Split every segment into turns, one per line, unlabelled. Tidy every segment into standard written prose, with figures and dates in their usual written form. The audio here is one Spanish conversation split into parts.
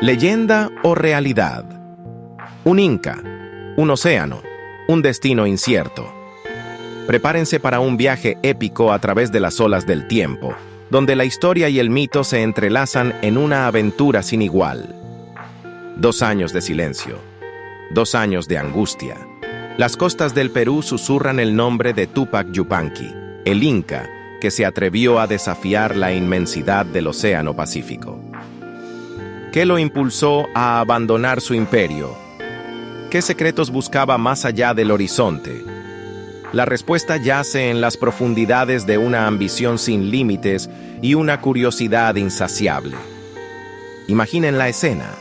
¿Leyenda o realidad? Un inca, un océano, un destino incierto. Prepárense para un viaje épico a través de las olas del tiempo, donde la historia y el mito se entrelazan en una aventura sin igual. 2 años de silencio, 2 años de angustia. Las costas del Perú susurran el nombre de Túpac Yupanqui, el inca que se atrevió a desafiar la inmensidad del Océano Pacífico. ¿Qué lo impulsó a abandonar su imperio? ¿Qué secretos buscaba más allá del horizonte? La respuesta yace en las profundidades de una ambición sin límites y una curiosidad insaciable. Imaginen la escena: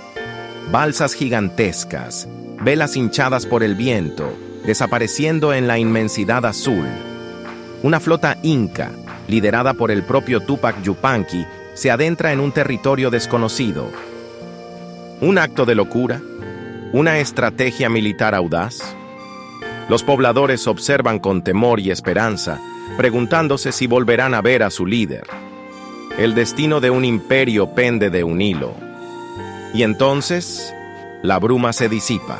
balsas gigantescas, velas hinchadas por el viento, desapareciendo en la inmensidad azul. Una flota inca, liderada por el propio Túpac Yupanqui, se adentra en un territorio desconocido. ¿Un acto de locura? ¿Una estrategia militar audaz? Los pobladores observan con temor y esperanza, preguntándose si volverán a ver a su líder. El destino de un imperio pende de un hilo. Y entonces, la bruma se disipa.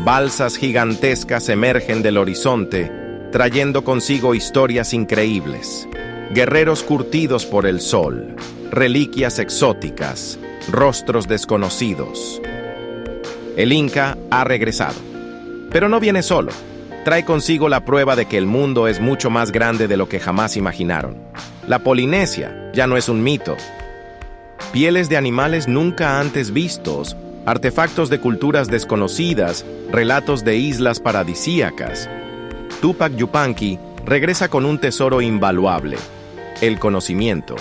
Balsas gigantescas emergen del horizonte, trayendo consigo historias increíbles. Guerreros curtidos por el sol, reliquias exóticas, rostros desconocidos. El Inca ha regresado. Pero no viene solo. Trae consigo la prueba de que el mundo es mucho más grande de lo que jamás imaginaron. La Polinesia ya no es un mito. Pieles de animales nunca antes vistos, artefactos de culturas desconocidas, relatos de islas paradisíacas. Túpac Yupanqui regresa con un tesoro invaluable: el conocimiento.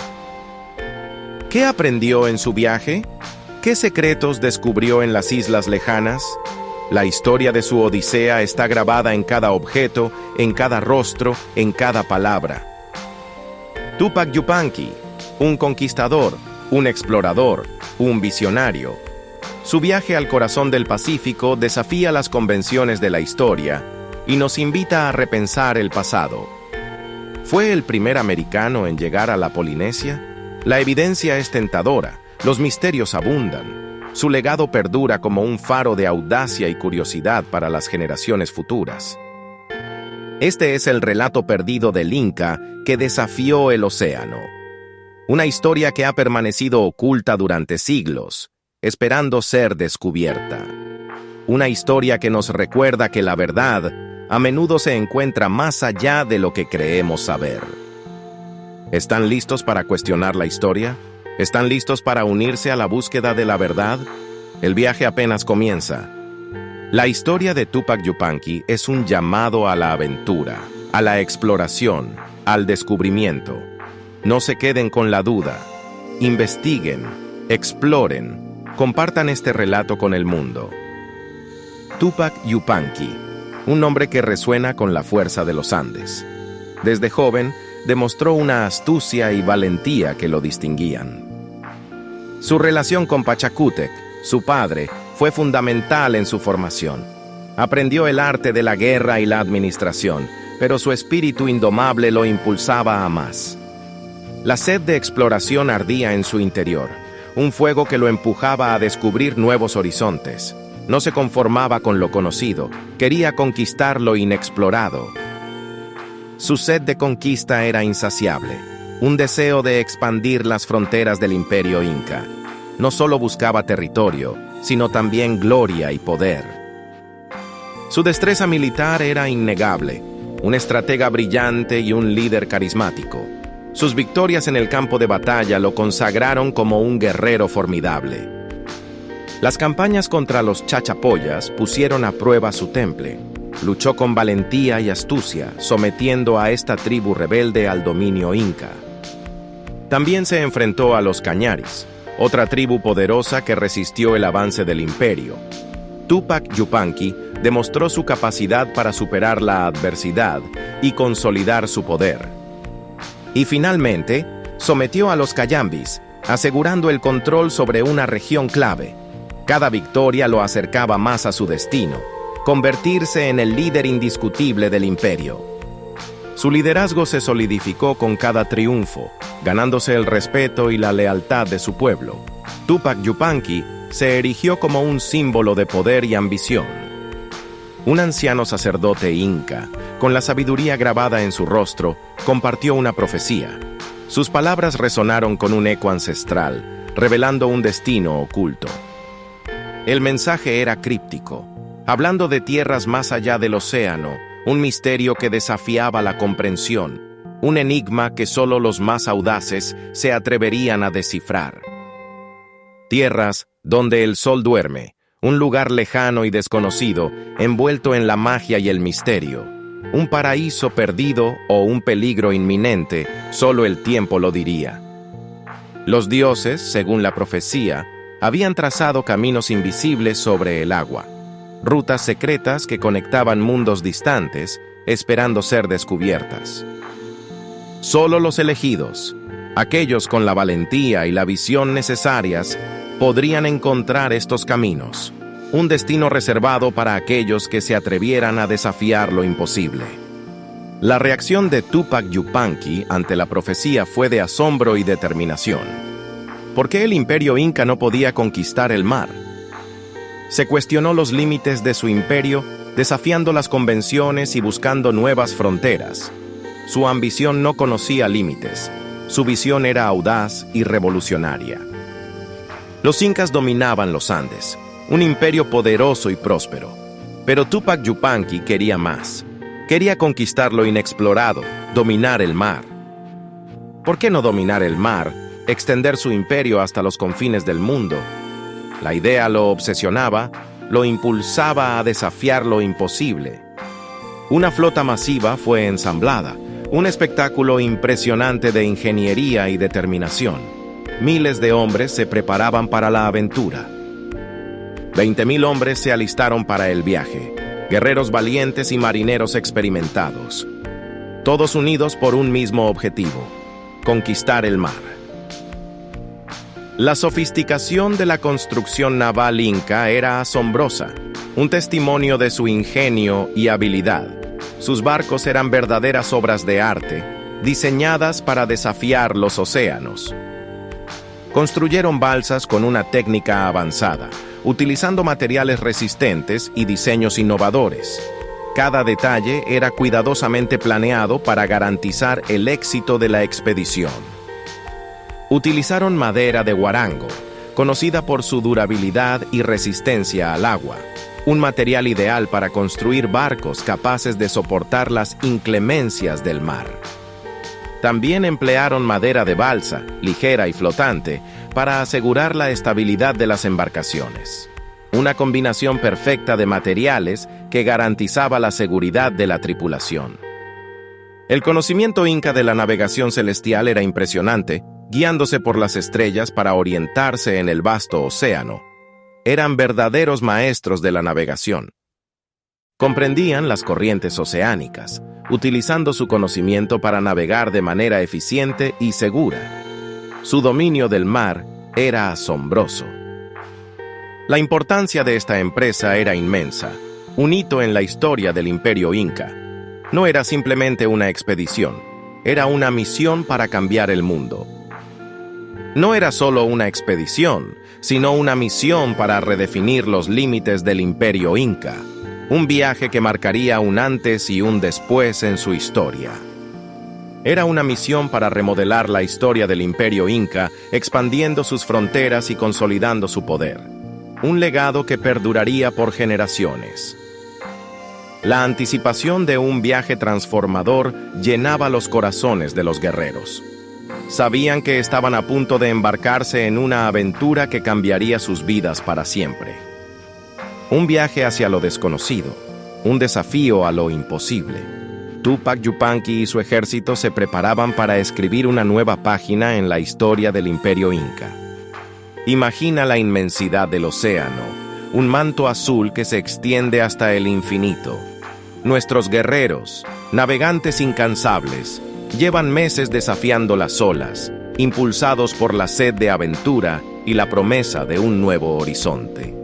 ¿Qué aprendió en su viaje? ¿Qué secretos descubrió en las islas lejanas? La historia de su odisea está grabada en cada objeto, en cada rostro, en cada palabra. Túpac Yupanqui, un conquistador, un explorador, un visionario. Su viaje al corazón del Pacífico desafía las convenciones de la historia y nos invita a repensar el pasado. ¿Fue el primer americano en llegar a la Polinesia? La evidencia es tentadora, los misterios abundan. Su legado perdura como un faro de audacia y curiosidad para las generaciones futuras. Este es el relato perdido del Inca que desafió el océano. Una historia que ha permanecido oculta durante siglos, esperando ser descubierta. Una historia que nos recuerda que la verdad a menudo se encuentra más allá de lo que creemos saber. ¿Están listos para cuestionar la historia? ¿Están listos para unirse a la búsqueda de la verdad? El viaje apenas comienza. La historia de Túpac Yupanqui es un llamado a la aventura, a la exploración, al descubrimiento. No se queden con la duda. Investiguen, exploren, compartan este relato con el mundo. Túpac Yupanqui, un nombre que resuena con la fuerza de los Andes. Desde joven, demostró una astucia y valentía que lo distinguían. Su relación con Pachacútec, su padre, fue fundamental en su formación. Aprendió el arte de la guerra y la administración, pero su espíritu indomable lo impulsaba a más. La sed de exploración ardía en su interior, un fuego que lo empujaba a descubrir nuevos horizontes. No se conformaba con lo conocido, quería conquistar lo inexplorado. Su sed de conquista era insaciable, un deseo de expandir las fronteras del imperio inca. No solo buscaba territorio, sino también gloria y poder. Su destreza militar era innegable, un estratega brillante y un líder carismático. Sus victorias en el campo de batalla lo consagraron como un guerrero formidable. Las campañas contra los chachapoyas pusieron a prueba su temple. Luchó con valentía y astucia, sometiendo a esta tribu rebelde al dominio inca. También se enfrentó a los cañaris, otra tribu poderosa que resistió el avance del imperio. Túpac Yupanqui demostró su capacidad para superar la adversidad y consolidar su poder. Y finalmente, sometió a los cayambis, asegurando el control sobre una región clave. Cada victoria lo acercaba más a su destino: convertirse en el líder indiscutible del imperio. Su liderazgo se solidificó con cada triunfo, ganándose el respeto y la lealtad de su pueblo. Túpac Yupanqui se erigió como un símbolo de poder y ambición. Un anciano sacerdote inca, con la sabiduría grabada en su rostro, compartió una profecía. Sus palabras resonaron con un eco ancestral, revelando un destino oculto. El mensaje era críptico, hablando de tierras más allá del océano, un misterio que desafiaba la comprensión, un enigma que solo los más audaces se atreverían a descifrar. Tierras donde el sol duerme, un lugar lejano y desconocido, envuelto en la magia y el misterio. Un paraíso perdido o un peligro inminente, solo el tiempo lo diría. Los dioses, según la profecía, habían trazado caminos invisibles sobre el agua, rutas secretas que conectaban mundos distantes, esperando ser descubiertas. Solo los elegidos, aquellos con la valentía y la visión necesarias, podrían encontrar estos caminos, un destino reservado para aquellos que se atrevieran a desafiar lo imposible. La reacción de Túpac Yupanqui ante la profecía fue de asombro y determinación. ¿Por qué el imperio inca no podía conquistar el mar? Se cuestionó los límites de su imperio, desafiando las convenciones y buscando nuevas fronteras. Su ambición no conocía límites, su visión era audaz y revolucionaria. Los incas dominaban los Andes, un imperio poderoso y próspero. Pero Túpac Yupanqui quería más. Quería conquistar lo inexplorado, dominar el mar. ¿Por qué no dominar el mar, extender su imperio hasta los confines del mundo? La idea lo obsesionaba, lo impulsaba a desafiar lo imposible. Una flota masiva fue ensamblada, un espectáculo impresionante de ingeniería y determinación. Miles de hombres se preparaban para la aventura. 20,000 hombres se alistaron para el viaje, guerreros valientes y marineros experimentados, todos unidos por un mismo objetivo: conquistar el mar. La sofisticación de la construcción naval inca era asombrosa, un testimonio de su ingenio y habilidad. Sus barcos eran verdaderas obras de arte, diseñadas para desafiar los océanos. Construyeron balsas con una técnica avanzada, utilizando materiales resistentes y diseños innovadores. Cada detalle era cuidadosamente planeado para garantizar el éxito de la expedición. Utilizaron madera de huarango, conocida por su durabilidad y resistencia al agua, un material ideal para construir barcos capaces de soportar las inclemencias del mar. También emplearon madera de balsa, ligera y flotante, para asegurar la estabilidad de las embarcaciones. Una combinación perfecta de materiales que garantizaba la seguridad de la tripulación. El conocimiento inca de la navegación celestial era impresionante, guiándose por las estrellas para orientarse en el vasto océano. Eran verdaderos maestros de la navegación. Comprendían las corrientes oceánicas, utilizando su conocimiento para navegar de manera eficiente y segura. Su dominio del mar era asombroso. La importancia de esta empresa era inmensa, un hito en la historia del Imperio Inca. No era simplemente una expedición, era una misión para cambiar el mundo. No era solo una expedición, sino una misión para redefinir los límites del Imperio Inca. Un viaje que marcaría un antes y un después en su historia. Era una misión para remodelar la historia del Imperio Inca, expandiendo sus fronteras y consolidando su poder. Un legado que perduraría por generaciones. La anticipación de un viaje transformador llenaba los corazones de los guerreros. Sabían que estaban a punto de embarcarse en una aventura que cambiaría sus vidas para siempre. Un viaje hacia lo desconocido, un desafío a lo imposible. Túpac Yupanqui y su ejército se preparaban para escribir una nueva página en la historia del Imperio Inca. Imagina la inmensidad del océano, un manto azul que se extiende hasta el infinito. Nuestros guerreros, navegantes incansables, llevan meses desafiando las olas, impulsados por la sed de aventura y la promesa de un nuevo horizonte.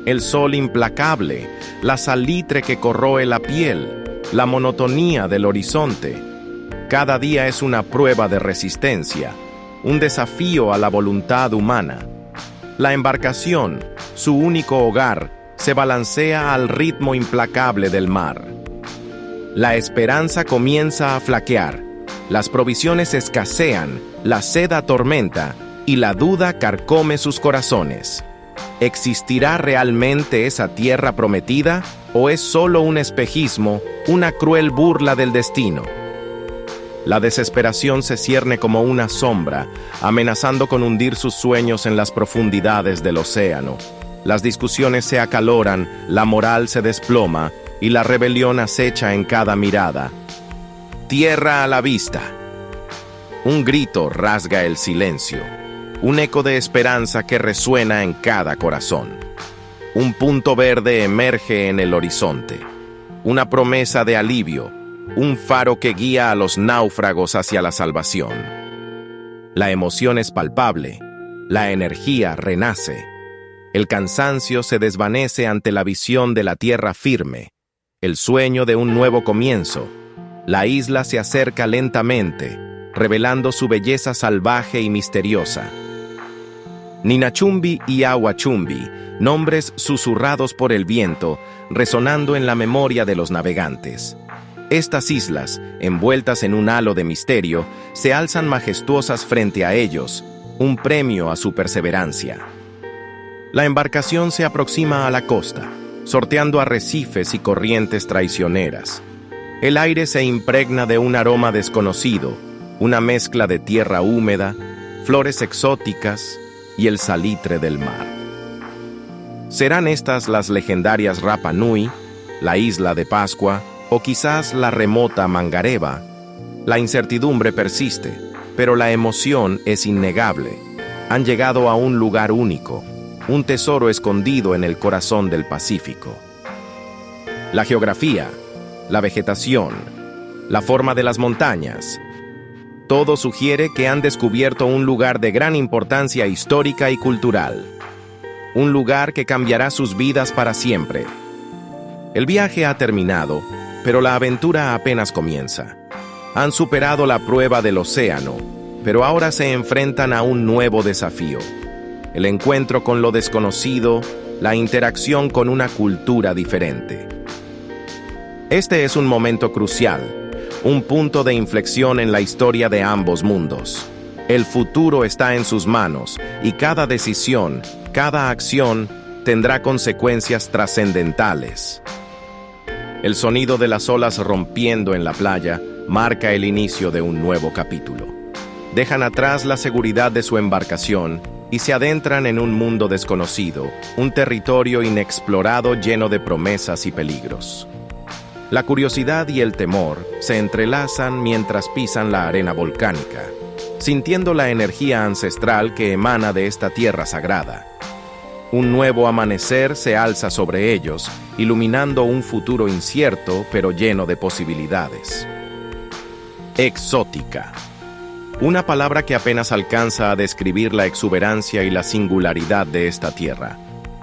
El sol implacable, la salitre que corroe la piel, la monotonía del horizonte. Cada día es una prueba de resistencia, un desafío a la voluntad humana. La embarcación, su único hogar, se balancea al ritmo implacable del mar. La esperanza comienza a flaquear, las provisiones escasean, la sed atormenta y la duda carcome sus corazones. ¿Existirá realmente esa tierra prometida o es solo un espejismo, una cruel burla del destino? La desesperación se cierne como una sombra, amenazando con hundir sus sueños en las profundidades del océano. Las discusiones se acaloran, la moral se desploma y la rebelión acecha en cada mirada. Tierra a la vista. Un grito rasga el silencio, un eco de esperanza que resuena en cada corazón. Un punto verde emerge en el horizonte, una promesa de alivio, un faro que guía a los náufragos hacia la salvación. La emoción es palpable, la energía renace. El cansancio se desvanece ante la visión de la tierra firme, el sueño de un nuevo comienzo. La isla se acerca lentamente, revelando su belleza salvaje y misteriosa. Ninachumbi y Ahuachumbi, nombres susurrados por el viento, resonando en la memoria de los navegantes. Estas islas, envueltas en un halo de misterio, se alzan majestuosas frente a ellos, un premio a su perseverancia. La embarcación se aproxima a la costa, sorteando arrecifes y corrientes traicioneras. El aire se impregna de un aroma desconocido, una mezcla de tierra húmeda, flores exóticas y el salitre del mar. ¿Serán estas las legendarias Rapa Nui, la isla de Pascua, o quizás la remota Mangareva? La incertidumbre persiste, pero la emoción es innegable. Han llegado a un lugar único, un tesoro escondido en el corazón del Pacífico. La geografía, la vegetación, la forma de las montañas, todo sugiere que han descubierto un lugar de gran importancia histórica y cultural. Un lugar que cambiará sus vidas para siempre. El viaje ha terminado, pero la aventura apenas comienza. Han superado la prueba del océano, pero ahora se enfrentan a un nuevo desafío. El encuentro con lo desconocido, la interacción con una cultura diferente. Este es un momento crucial, un punto de inflexión en la historia de ambos mundos. El futuro está en sus manos y cada decisión, cada acción, tendrá consecuencias trascendentales. El sonido de las olas rompiendo en la playa marca el inicio de un nuevo capítulo. Dejan atrás la seguridad de su embarcación y se adentran en un mundo desconocido, un territorio inexplorado lleno de promesas y peligros. La curiosidad y el temor se entrelazan mientras pisan la arena volcánica, sintiendo la energía ancestral que emana de esta tierra sagrada. Un nuevo amanecer se alza sobre ellos, iluminando un futuro incierto pero lleno de posibilidades. Exótica. Una palabra que apenas alcanza a describir la exuberancia y la singularidad de esta tierra.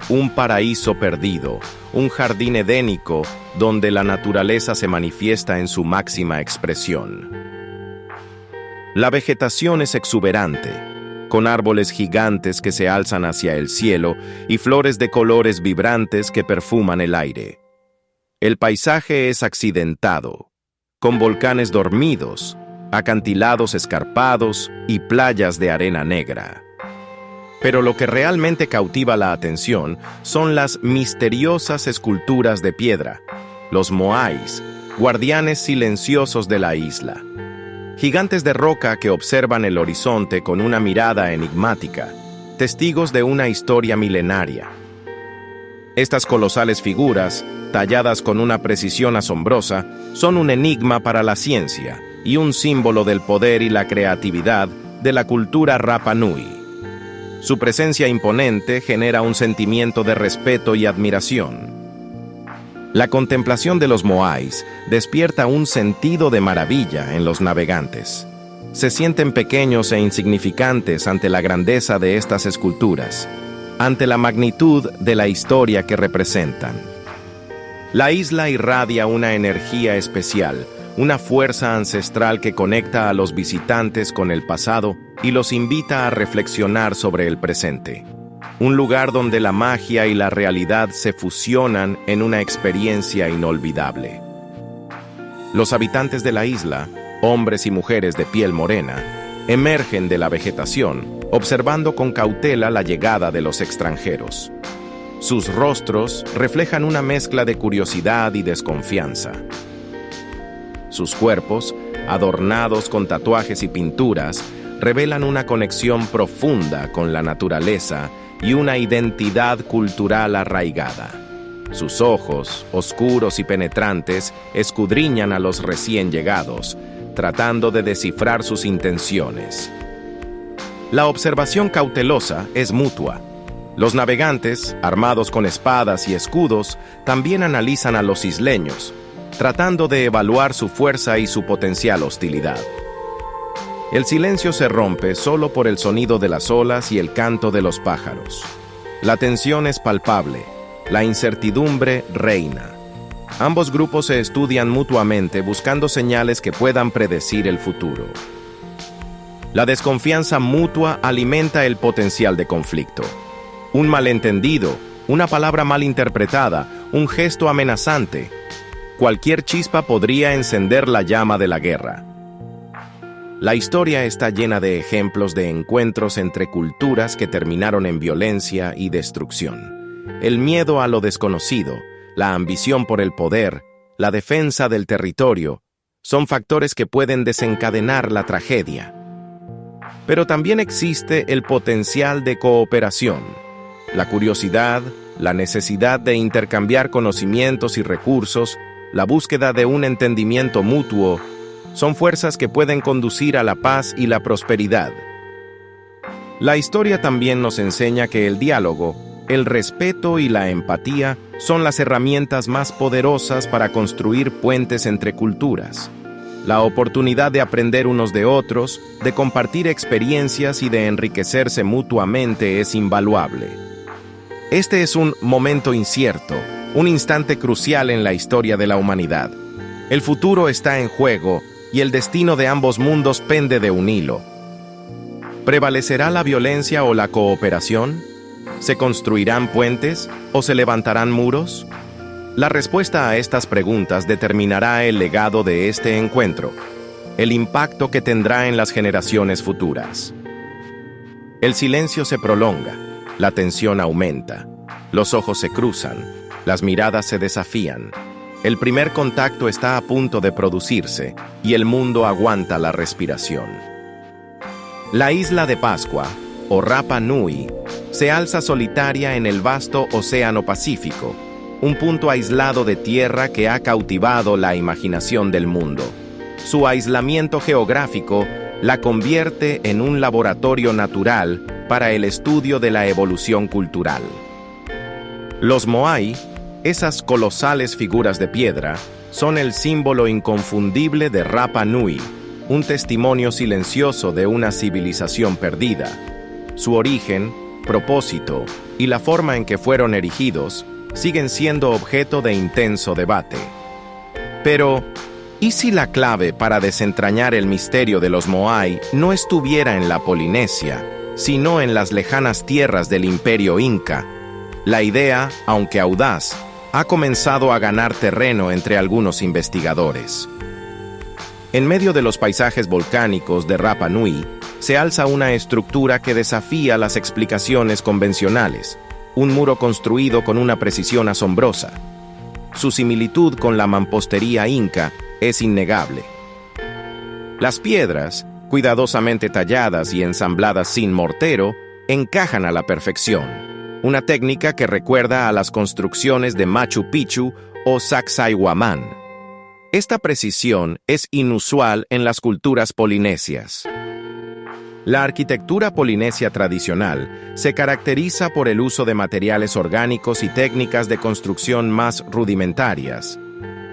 Un paraíso perdido, un jardín edénico donde la naturaleza se manifiesta en su máxima expresión. La vegetación es exuberante, con árboles gigantes que se alzan hacia el cielo y flores de colores vibrantes que perfuman el aire. El paisaje es accidentado, con volcanes dormidos, acantilados escarpados y playas de arena negra. Pero lo que realmente cautiva la atención son las misteriosas esculturas de piedra, los moais, guardianes silenciosos de la isla. Gigantes de roca que observan el horizonte con una mirada enigmática, testigos de una historia milenaria. Estas colosales figuras, talladas con una precisión asombrosa, son un enigma para la ciencia y un símbolo del poder y la creatividad de la cultura Rapa Nui. Su presencia imponente genera un sentimiento de respeto y admiración. La contemplación de los moais despierta un sentido de maravilla en los navegantes. Se sienten pequeños e insignificantes ante la grandeza de estas esculturas, ante la magnitud de la historia que representan. La isla irradia una energía especial, una fuerza ancestral que conecta a los visitantes con el pasado y los invita a reflexionar sobre el presente. un lugar donde la magia y la realidad se fusionan en una experiencia inolvidable. Los habitantes de la isla, hombres y mujeres de piel morena, emergen de la vegetación, observando con cautela la llegada de los extranjeros. Sus rostros reflejan una mezcla de curiosidad y desconfianza. Sus cuerpos, adornados con tatuajes y pinturas, revelan una conexión profunda con la naturaleza y una identidad cultural arraigada. Sus ojos, oscuros y penetrantes, escudriñan a los recién llegados, tratando de descifrar sus intenciones. La observación cautelosa es mutua. Los navegantes, armados con espadas y escudos, también analizan a los isleños, tratando de evaluar su fuerza y su potencial hostilidad. El silencio se rompe solo por el sonido de las olas y el canto de los pájaros. La tensión es palpable, la incertidumbre reina. Ambos grupos se estudian mutuamente buscando señales que puedan predecir el futuro. La desconfianza mutua alimenta el potencial de conflicto. Un malentendido, una palabra mal interpretada, un gesto amenazante. Cualquier chispa podría encender la llama de la guerra. La historia está llena de ejemplos de encuentros entre culturas que terminaron en violencia y destrucción. El miedo a lo desconocido, la ambición por el poder, la defensa del territorio, son factores que pueden desencadenar la tragedia. Pero también existe el potencial de cooperación, la curiosidad, la necesidad de intercambiar conocimientos y recursos, la búsqueda de un entendimiento mutuo, son fuerzas que pueden conducir a la paz y la prosperidad. La historia también nos enseña que el diálogo, el respeto y la empatía son las herramientas más poderosas para construir puentes entre culturas. La oportunidad de aprender unos de otros, de compartir experiencias y de enriquecerse mutuamente es invaluable. Este es un momento incierto, un instante crucial en la historia de la humanidad. El futuro está en juego y el destino de ambos mundos pende de un hilo. ¿Prevalecerá la violencia o la cooperación? ¿Se construirán puentes o se levantarán muros? La respuesta a estas preguntas determinará el legado de este encuentro, el impacto que tendrá en las generaciones futuras. El silencio se prolonga, la tensión aumenta, los ojos se cruzan, las miradas se desafían. El primer contacto está a punto de producirse y el mundo aguanta la respiración. La isla de Pascua, o Rapa Nui, se alza solitaria en el vasto Océano Pacífico, un punto aislado de tierra que ha cautivado la imaginación del mundo. Su aislamiento geográfico la convierte en un laboratorio natural para el estudio de la evolución cultural. Los Moai, esas colosales figuras de piedra, son el símbolo inconfundible de Rapa Nui, un testimonio silencioso de una civilización perdida. Su origen, propósito y la forma en que fueron erigidos siguen siendo objeto de intenso debate. Pero, ¿y si la clave para desentrañar el misterio de los Moai no estuviera en la Polinesia, sino en las lejanas tierras del Imperio Inca? La idea, aunque audaz, ha comenzado a ganar terreno entre algunos investigadores. En medio de los paisajes volcánicos de Rapa Nui, se alza una estructura que desafía las explicaciones convencionales, un muro construido con una precisión asombrosa. Su similitud con la mampostería inca es innegable. Las piedras, cuidadosamente talladas y ensambladas sin mortero, encajan a la perfección, una técnica que recuerda a las construcciones de Machu Picchu o Sacsayhuamán. Esta precisión es inusual en las culturas polinesias. La arquitectura polinesia tradicional se caracteriza por el uso de materiales orgánicos y técnicas de construcción más rudimentarias.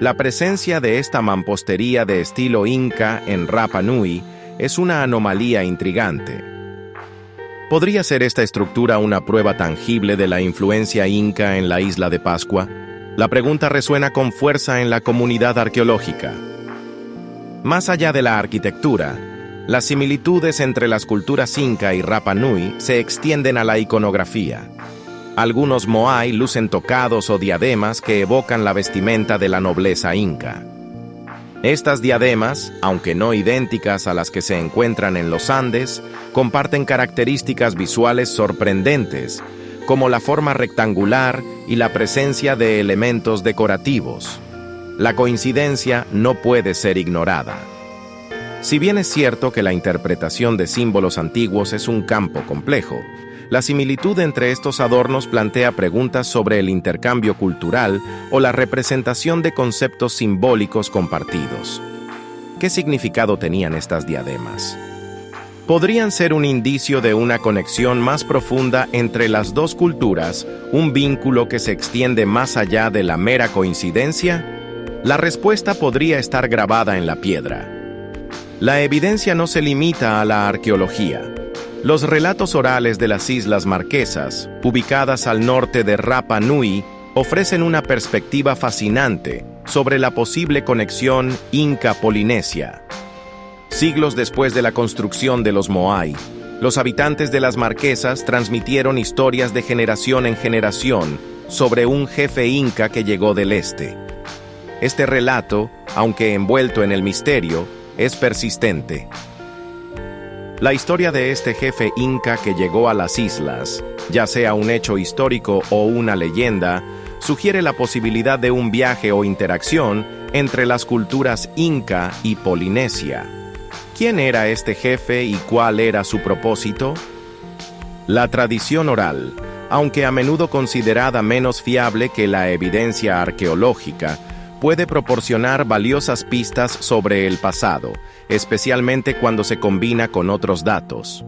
La presencia de esta mampostería de estilo inca en Rapa Nui es una anomalía intrigante. ¿Podría ser esta estructura una prueba tangible de la influencia inca en la isla de Pascua? La pregunta resuena con fuerza en la comunidad arqueológica. Más allá de la arquitectura, las similitudes entre las culturas inca y Rapa Nui se extienden a la iconografía. Algunos moai lucen tocados o diademas que evocan la vestimenta de la nobleza inca. Estas diademas, aunque no idénticas a las que se encuentran en los Andes, comparten características visuales sorprendentes, como la forma rectangular y la presencia de elementos decorativos. La coincidencia no puede ser ignorada. Si bien es cierto que la interpretación de símbolos antiguos es un campo complejo, la similitud entre estos adornos plantea preguntas sobre el intercambio cultural o la representación de conceptos simbólicos compartidos. ¿Qué significado tenían estas diademas? Podrían ser un indicio de una conexión más profunda entre las dos culturas, un vínculo que se extiende más allá de la mera coincidencia. La respuesta podría estar grabada en la piedra. La evidencia no se limita a la arqueología. Los relatos orales de las Islas Marquesas, ubicadas al norte de Rapa Nui, ofrecen una perspectiva fascinante sobre la posible conexión inca-polinesia. Siglos después de la construcción de los moai, los habitantes de las Marquesas transmitieron historias de generación en generación sobre un jefe inca que llegó del este. Este relato, aunque envuelto en el misterio, es persistente. La historia de este jefe inca que llegó a las islas, ya sea un hecho histórico o una leyenda, sugiere la posibilidad de un viaje o interacción entre las culturas inca y polinesia. ¿Quién era este jefe y cuál era su propósito? La tradición oral, aunque a menudo considerada menos fiable que la evidencia arqueológica, puede proporcionar valiosas pistas sobre el pasado, especialmente cuando se combina con otros datos.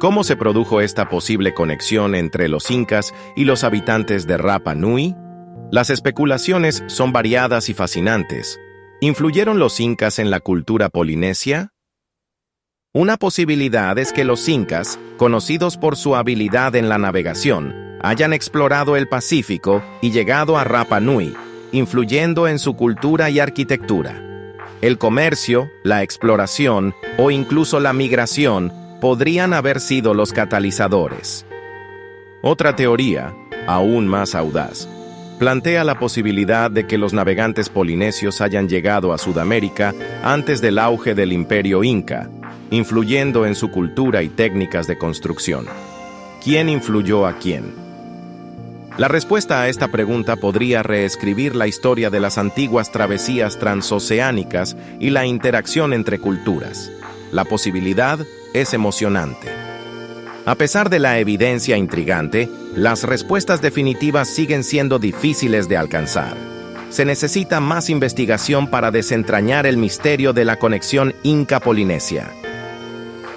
¿Cómo se produjo esta posible conexión entre los incas y los habitantes de Rapa Nui? Las especulaciones son variadas y fascinantes. ¿Influyeron los incas en la cultura polinesia? Una posibilidad es que los incas, conocidos por su habilidad en la navegación, hayan explorado el Pacífico y llegado a Rapa Nui, influyendo en su cultura y arquitectura. El comercio, la exploración o incluso la migración podrían haber sido los catalizadores. Otra teoría, aún más audaz, plantea la posibilidad de que los navegantes polinesios hayan llegado a Sudamérica antes del auge del Imperio Inca, influyendo en su cultura y técnicas de construcción. ¿Quién influyó a quién? La respuesta a esta pregunta podría reescribir la historia de las antiguas travesías transoceánicas y la interacción entre culturas. La posibilidad es emocionante. A pesar de la evidencia intrigante, las respuestas definitivas siguen siendo difíciles de alcanzar. Se necesita más investigación para desentrañar el misterio de la conexión inca-polinesia.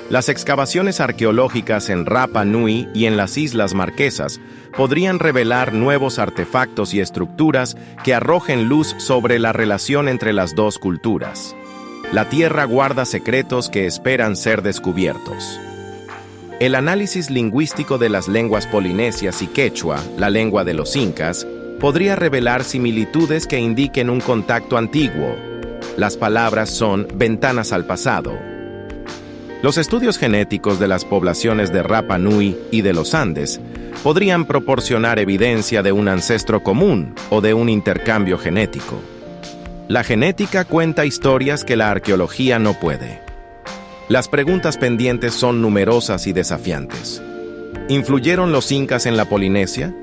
Las excavaciones arqueológicas en Rapa Nui y en las Islas Marquesas podrían revelar nuevos artefactos y estructuras que arrojen luz sobre la relación entre las dos culturas. La tierra guarda secretos que esperan ser descubiertos. El análisis lingüístico de las lenguas polinesias y quechua, la lengua de los incas, podría revelar similitudes que indiquen un contacto antiguo. Las palabras son ventanas al pasado. Los estudios genéticos de las poblaciones de Rapa Nui y de los Andes podrían proporcionar evidencia de un ancestro común o de un intercambio genético. La genética cuenta historias que la arqueología no puede. Las preguntas pendientes son numerosas y desafiantes. ¿Influyeron los incas en la Polinesia?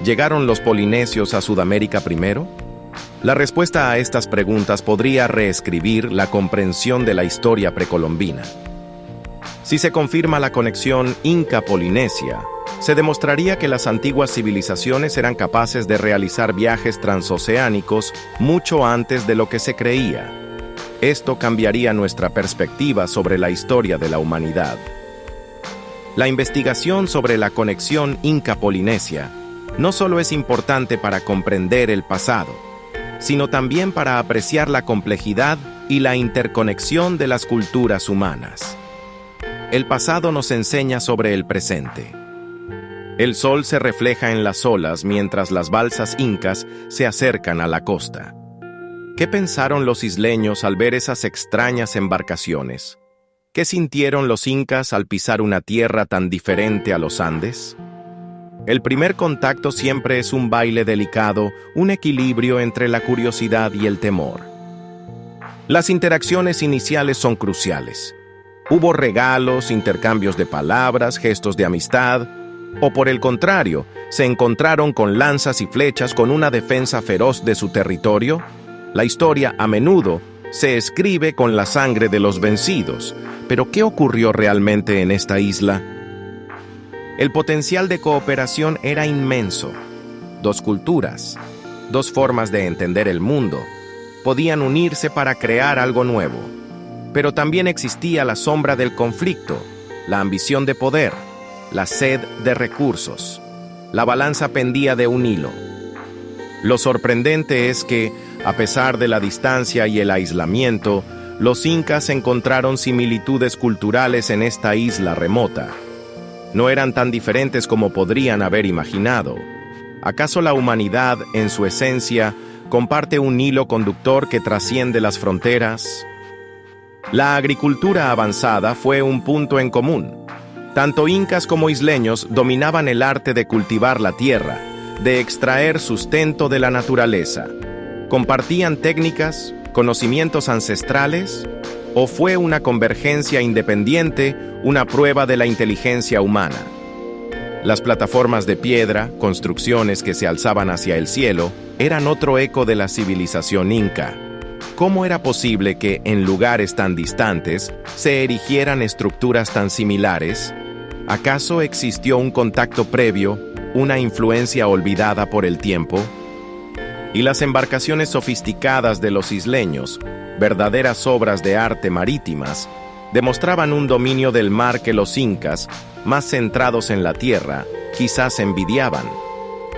¿Llegaron los polinesios a Sudamérica primero? La respuesta a estas preguntas podría reescribir la comprensión de la historia precolombina. Si se confirma la conexión inca-polinesia, se demostraría que las antiguas civilizaciones eran capaces de realizar viajes transoceánicos mucho antes de lo que se creía. Esto cambiaría nuestra perspectiva sobre la historia de la humanidad. La investigación sobre la conexión inca-polinesia no solo es importante para comprender el pasado, sino también para apreciar la complejidad y la interconexión de las culturas humanas. El pasado nos enseña sobre el presente. El sol se refleja en las olas mientras las balsas incas se acercan a la costa. ¿Qué pensaron los isleños al ver esas extrañas embarcaciones? ¿Qué sintieron los incas al pisar una tierra tan diferente a los Andes? El primer contacto siempre es un baile delicado, un equilibrio entre la curiosidad y el temor. Las interacciones iniciales son cruciales. Hubo regalos, intercambios de palabras, gestos de amistad, o por el contrario, se encontraron con lanzas y flechas con una defensa feroz de su territorio. La historia, a menudo, se escribe con la sangre de los vencidos. Pero ¿qué ocurrió realmente en esta isla? El potencial de cooperación era inmenso. Dos culturas, dos formas de entender el mundo, podían unirse para crear algo nuevo. Pero también existía la sombra del conflicto, la ambición de poder, la sed de recursos. La balanza pendía de un hilo. Lo sorprendente es que, a pesar de la distancia y el aislamiento, los incas encontraron similitudes culturales en esta isla remota. No eran tan diferentes como podrían haber imaginado. ¿Acaso la humanidad, en su esencia, comparte un hilo conductor que trasciende las fronteras? La agricultura avanzada fue un punto en común. Tanto incas como isleños dominaban el arte de cultivar la tierra, de extraer sustento de la naturaleza. ¿Compartían técnicas, conocimientos ancestrales? ¿O fue una convergencia independiente, una prueba de la inteligencia humana? Las plataformas de piedra, construcciones que se alzaban hacia el cielo, eran otro eco de la civilización inca. ¿Cómo era posible que, en lugares tan distantes, se erigieran estructuras tan similares? ¿Acaso existió un contacto previo, una influencia olvidada por el tiempo? Y las embarcaciones sofisticadas de los isleños, verdaderas obras de arte marítimas, demostraban un dominio del mar que los incas, más centrados en la tierra, quizás envidiaban.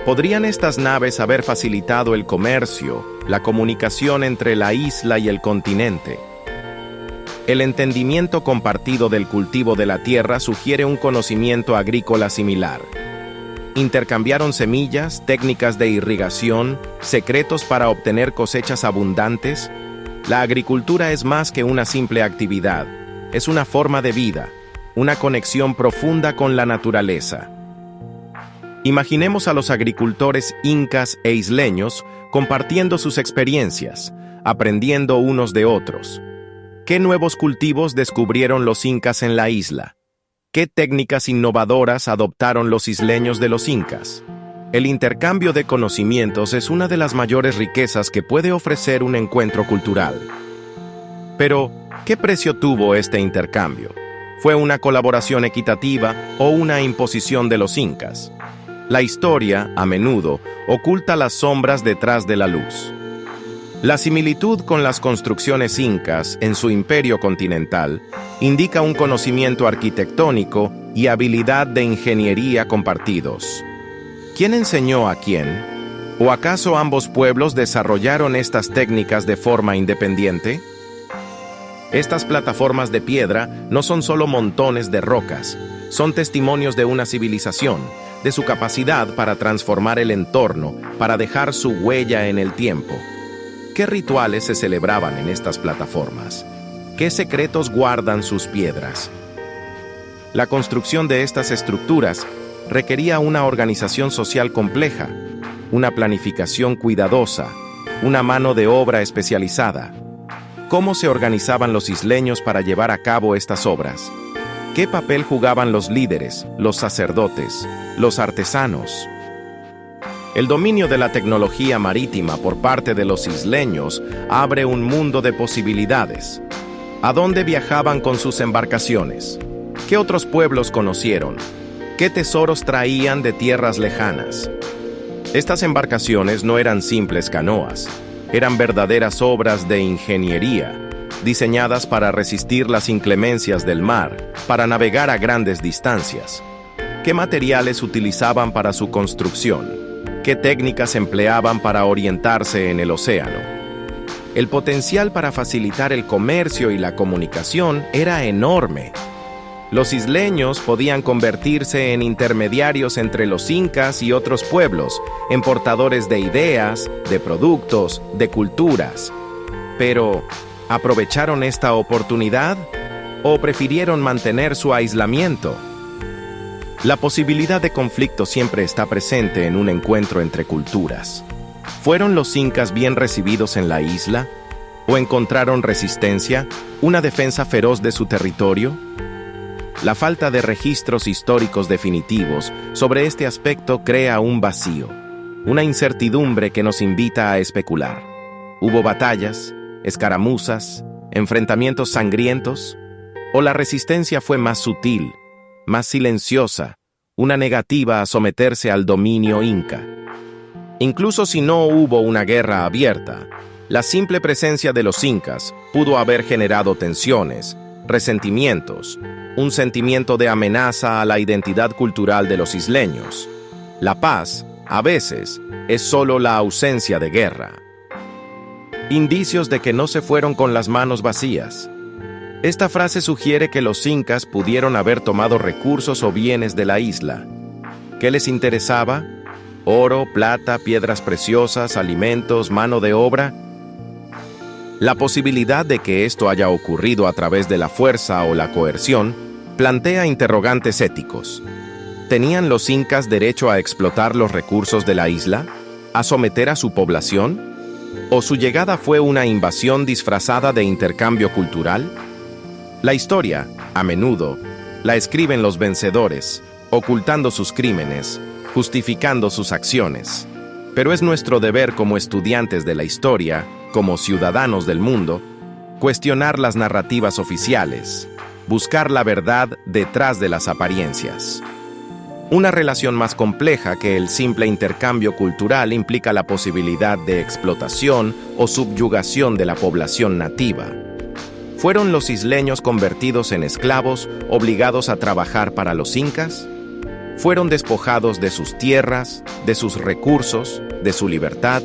¿Podrían estas naves haber facilitado el comercio, la comunicación entre la isla y el continente? El entendimiento compartido del cultivo de la tierra sugiere un conocimiento agrícola similar. Intercambiaron semillas, técnicas de irrigación, secretos para obtener cosechas abundantes. La agricultura es más que una simple actividad, es una forma de vida, una conexión profunda con la naturaleza. Imaginemos a los agricultores incas e isleños compartiendo sus experiencias, aprendiendo unos de otros. ¿Qué nuevos cultivos descubrieron los incas en la isla? ¿Qué técnicas innovadoras adoptaron los isleños de los incas? El intercambio de conocimientos es una de las mayores riquezas que puede ofrecer un encuentro cultural. Pero, ¿qué precio tuvo este intercambio? ¿Fue una colaboración equitativa o una imposición de los incas? La historia, a menudo, oculta las sombras detrás de la luz. La similitud con las construcciones incas en su imperio continental indica un conocimiento arquitectónico y habilidad de ingeniería compartidos. ¿Quién enseñó a quién? ¿O acaso ambos pueblos desarrollaron estas técnicas de forma independiente? Estas plataformas de piedra no son solo montones de rocas, son testimonios de una civilización, de su capacidad para transformar el entorno, para dejar su huella en el tiempo. ¿Qué rituales se celebraban en estas plataformas? ¿Qué secretos guardan sus piedras? La construcción de estas estructuras requería una organización social compleja, una planificación cuidadosa, una mano de obra especializada. ¿Cómo se organizaban los isleños para llevar a cabo estas obras? ¿Qué papel jugaban los líderes, los sacerdotes, los artesanos? El dominio de la tecnología marítima por parte de los isleños abre un mundo de posibilidades. ¿A dónde viajaban con sus embarcaciones? ¿Qué otros pueblos conocieron? ¿Qué tesoros traían de tierras lejanas? Estas embarcaciones no eran simples canoas, eran verdaderas obras de ingeniería, diseñadas para resistir las inclemencias del mar, para navegar a grandes distancias. ¿Qué materiales utilizaban para su construcción? ¿Qué técnicas empleaban para orientarse en el océano? El potencial para facilitar el comercio y la comunicación era enorme. Los isleños podían convertirse en intermediarios entre los incas y otros pueblos, en portadores de ideas, de productos, de culturas. Pero, ¿aprovecharon esta oportunidad? ¿O prefirieron mantener su aislamiento? La posibilidad de conflicto siempre está presente en un encuentro entre culturas. ¿Fueron los incas bien recibidos en la isla? ¿O encontraron resistencia, una defensa feroz de su territorio? La falta de registros históricos definitivos sobre este aspecto crea un vacío, una incertidumbre que nos invita a especular. ¿Hubo batallas, escaramuzas, enfrentamientos sangrientos? ¿O la resistencia fue más sutil, más silenciosa, una negativa a someterse al dominio inca? Incluso si no hubo una guerra abierta, la simple presencia de los incas pudo haber generado tensiones, resentimientos, un sentimiento de amenaza a la identidad cultural de los isleños. La paz, a veces, es solo la ausencia de guerra. Indicios de que no se fueron con las manos vacías. Esta frase sugiere que los incas pudieron haber tomado recursos o bienes de la isla. ¿Qué les interesaba? Oro, plata, piedras preciosas, alimentos, mano de obra. La posibilidad de que esto haya ocurrido a través de la fuerza o la coerción plantea interrogantes éticos. ¿Tenían los incas derecho a explotar los recursos de la isla? ¿A someter a su población? ¿O su llegada fue una invasión disfrazada de intercambio cultural? La historia, a menudo, la escriben los vencedores, ocultando sus crímenes, justificando sus acciones. Pero es nuestro deber como estudiantes de la historia, como ciudadanos del mundo, cuestionar las narrativas oficiales, buscar la verdad detrás de las apariencias. Una relación más compleja que el simple intercambio cultural implica la posibilidad de explotación o subyugación de la población nativa. ¿Fueron los isleños convertidos en esclavos, obligados a trabajar para los incas? ¿Fueron despojados de sus tierras, de sus recursos, de su libertad?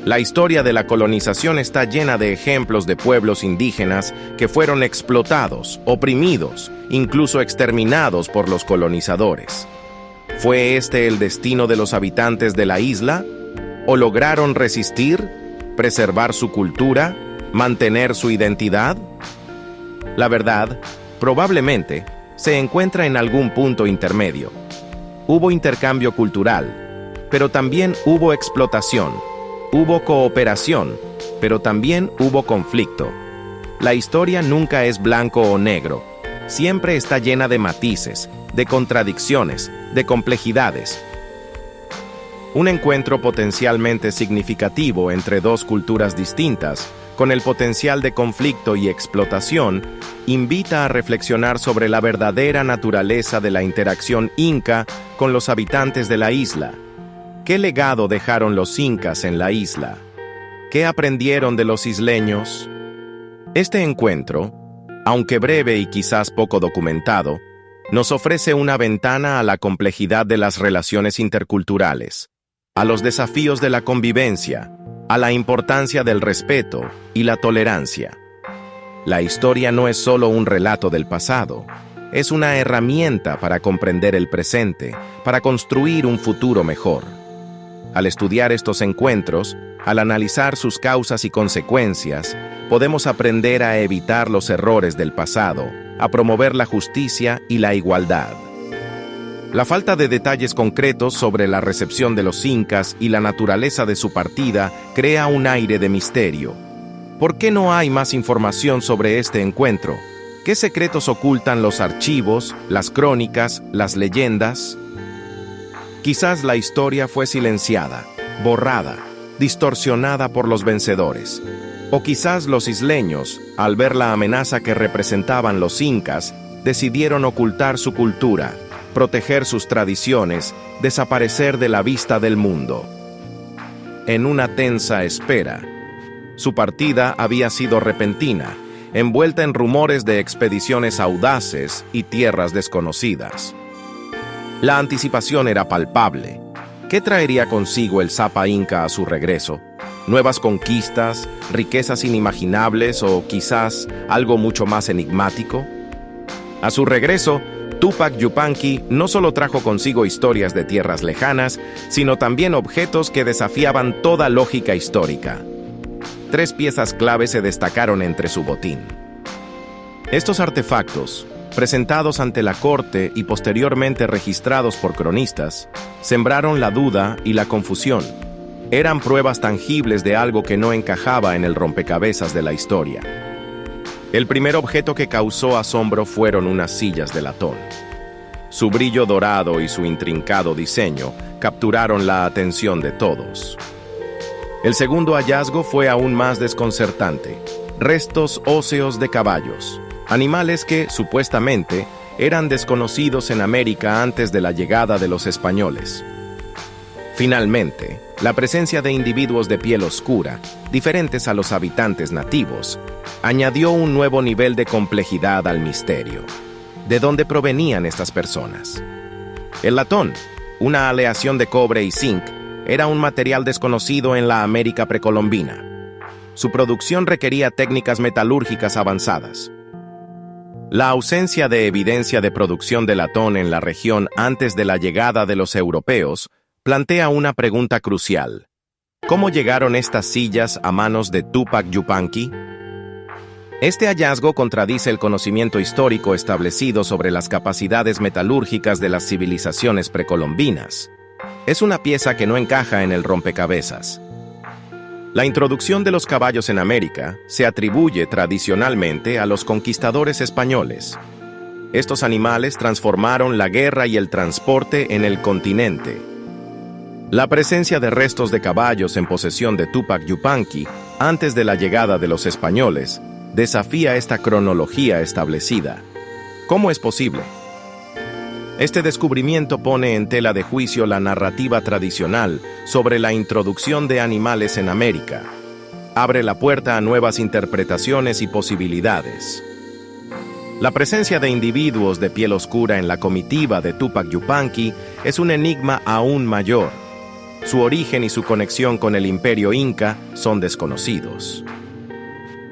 La historia de la colonización está llena de ejemplos de pueblos indígenas que fueron explotados, oprimidos, incluso exterminados por los colonizadores. ¿Fue este el destino de los habitantes de la isla? ¿O lograron resistir, preservar su cultura, mantener su identidad? La verdad, probablemente, se encuentra en algún punto intermedio. Hubo intercambio cultural, pero también hubo explotación. Hubo cooperación, pero también hubo conflicto. La historia nunca es blanco o negro. Siempre está llena de matices, de contradicciones, de complejidades. Un encuentro potencialmente significativo entre dos culturas distintas, con el potencial de conflicto y explotación, invita a reflexionar sobre la verdadera naturaleza de la interacción inca con los habitantes de la isla. ¿Qué legado dejaron los incas en la isla? ¿Qué aprendieron de los isleños? Este encuentro, aunque breve y quizás poco documentado, nos ofrece una ventana a la complejidad de las relaciones interculturales, a los desafíos de la convivencia, a la importancia del respeto y la tolerancia. La historia no es solo un relato del pasado, es una herramienta para comprender el presente, para construir un futuro mejor. Al estudiar estos encuentros, al analizar sus causas y consecuencias, podemos aprender a evitar los errores del pasado, a promover la justicia y la igualdad. La falta de detalles concretos sobre la recepción de los incas y la naturaleza de su partida crea un aire de misterio. ¿Por qué no hay más información sobre este encuentro? ¿Qué secretos ocultan los archivos, las crónicas, las leyendas? Quizás la historia fue silenciada, borrada, distorsionada por los vencedores. O quizás los isleños, al ver la amenaza que representaban los incas, decidieron ocultar su cultura, proteger sus tradiciones, desaparecer de la vista del mundo. En una tensa espera, su partida había sido repentina, envuelta en rumores de expediciones audaces y tierras desconocidas. La anticipación era palpable. ¿Qué traería consigo el Zapa Inca a su regreso? ¿Nuevas conquistas, riquezas inimaginables o quizás algo mucho más enigmático? A su regreso, Túpac Yupanqui no solo trajo consigo historias de tierras lejanas, sino también objetos que desafiaban toda lógica histórica. 3 piezas clave se destacaron entre su botín. Estos artefactos, presentados ante la corte y posteriormente registrados por cronistas, sembraron la duda y la confusión. Eran pruebas tangibles de algo que no encajaba en el rompecabezas de la historia. El primer objeto que causó asombro fueron unas sillas de latón. Su brillo dorado y su intrincado diseño capturaron la atención de todos. El segundo hallazgo fue aún más desconcertante: restos óseos de caballos, animales que, supuestamente, eran desconocidos en América antes de la llegada de los españoles. Finalmente, la presencia de individuos de piel oscura, diferentes a los habitantes nativos, añadió un nuevo nivel de complejidad al misterio. ¿De dónde provenían estas personas? El latón, una aleación de cobre y zinc, era un material desconocido en la América precolombina. Su producción requería técnicas metalúrgicas avanzadas. La ausencia de evidencia de producción de latón en la región antes de la llegada de los europeos plantea una pregunta crucial. ¿Cómo llegaron estas sillas a manos de Túpac Yupanqui? Este hallazgo contradice el conocimiento histórico establecido sobre las capacidades metalúrgicas de las civilizaciones precolombinas. Es una pieza que no encaja en el rompecabezas. La introducción de los caballos en América se atribuye tradicionalmente a los conquistadores españoles. Estos animales transformaron la guerra y el transporte en el continente. La presencia de restos de caballos en posesión de Túpac Yupanqui antes de la llegada de los españoles desafía esta cronología establecida. ¿Cómo es posible? Este descubrimiento pone en tela de juicio la narrativa tradicional sobre la introducción de animales en América. Abre la puerta a nuevas interpretaciones y posibilidades. La presencia de individuos de piel oscura en la comitiva de Túpac Yupanqui es un enigma aún mayor. Su origen y su conexión con el Imperio Inca son desconocidos.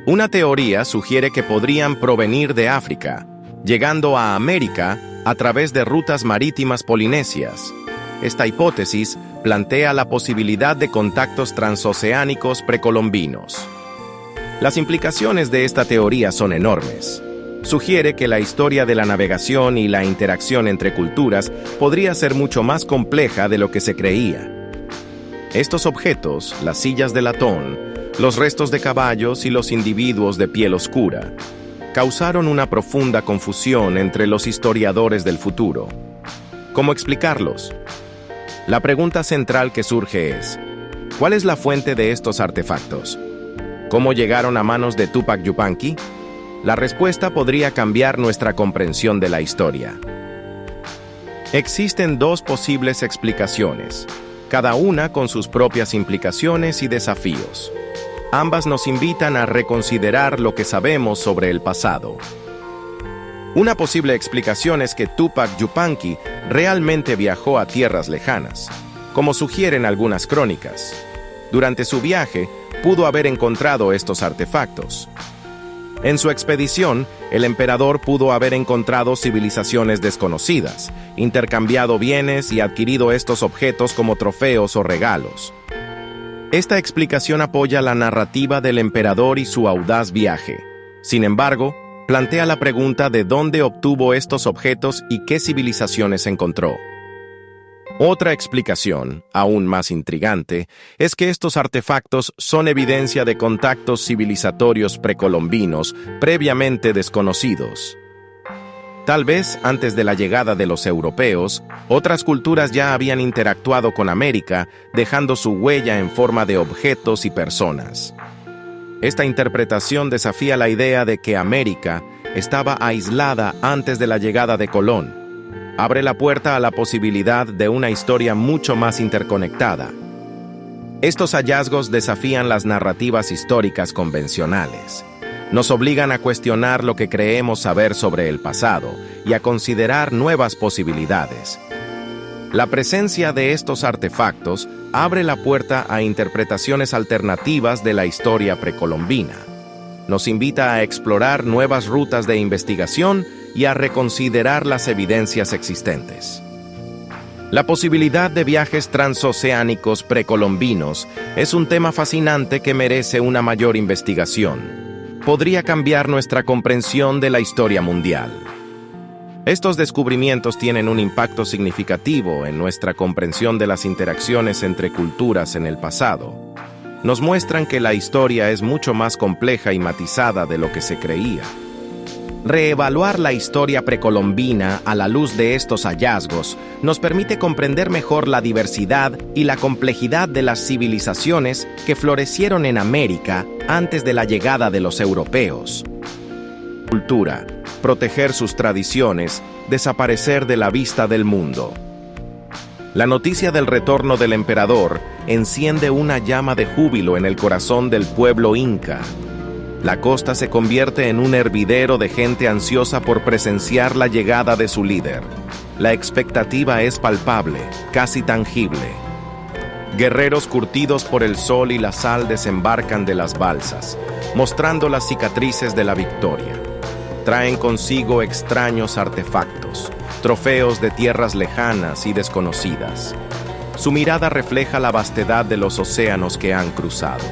Una teoría sugiere que podrían provenir de África, llegando a América a través de rutas marítimas polinesias. Esta hipótesis plantea la posibilidad de contactos transoceánicos precolombinos. Las implicaciones de esta teoría son enormes. Sugiere que la historia de la navegación y la interacción entre culturas podría ser mucho más compleja de lo que se creía. Estos objetos, las sillas de latón, los restos de caballos y los individuos de piel oscura, causaron una profunda confusión entre los historiadores del futuro. ¿Cómo explicarlos? La pregunta central que surge es: ¿cuál es la fuente de estos artefactos? ¿Cómo llegaron a manos de Túpac Yupanqui? La respuesta podría cambiar nuestra comprensión de la historia. Existen dos posibles explicaciones, cada una con sus propias implicaciones y desafíos. Ambas nos invitan a reconsiderar lo que sabemos sobre el pasado. Una posible explicación es que Túpac Yupanqui realmente viajó a tierras lejanas, como sugieren algunas crónicas. Durante su viaje, pudo haber encontrado estos artefactos. En su expedición, el emperador pudo haber encontrado civilizaciones desconocidas, intercambiado bienes y adquirido estos objetos como trofeos o regalos. Esta explicación apoya la narrativa del emperador y su audaz viaje. Sin embargo, plantea la pregunta de dónde obtuvo estos objetos y qué civilizaciones encontró. Otra explicación, aún más intrigante, es que estos artefactos son evidencia de contactos civilizatorios precolombinos previamente desconocidos. Tal vez, antes de la llegada de los europeos, otras culturas ya habían interactuado con América, dejando su huella en forma de objetos y personas. Esta interpretación desafía la idea de que América estaba aislada antes de la llegada de Colón. Abre la puerta a la posibilidad de una historia mucho más interconectada. Estos hallazgos desafían las narrativas históricas convencionales. Nos obligan a cuestionar lo que creemos saber sobre el pasado y a considerar nuevas posibilidades. La presencia de estos artefactos abre la puerta a interpretaciones alternativas de la historia precolombina. Nos invita a explorar nuevas rutas de investigación y a reconsiderar las evidencias existentes. La posibilidad de viajes transoceánicos precolombinos es un tema fascinante que merece una mayor investigación. Podría cambiar nuestra comprensión de la historia mundial. Estos descubrimientos tienen un impacto significativo en nuestra comprensión de las interacciones entre culturas en el pasado. Nos muestran que la historia es mucho más compleja y matizada de lo que se creía. Reevaluar la historia precolombina a la luz de estos hallazgos nos permite comprender mejor la diversidad y la complejidad de las civilizaciones que florecieron en América antes de la llegada de los europeos. Cultura, proteger sus tradiciones, desaparecer de la vista del mundo. La noticia del retorno del emperador enciende una llama de júbilo en el corazón del pueblo inca. La costa se convierte en un hervidero de gente ansiosa por presenciar la llegada de su líder. La expectativa es palpable, casi tangible. Guerreros curtidos por el sol y la sal desembarcan de las balsas, mostrando las cicatrices de la victoria. Traen consigo extraños artefactos, trofeos de tierras lejanas y desconocidas. Su mirada refleja la vastedad de los océanos que han cruzado.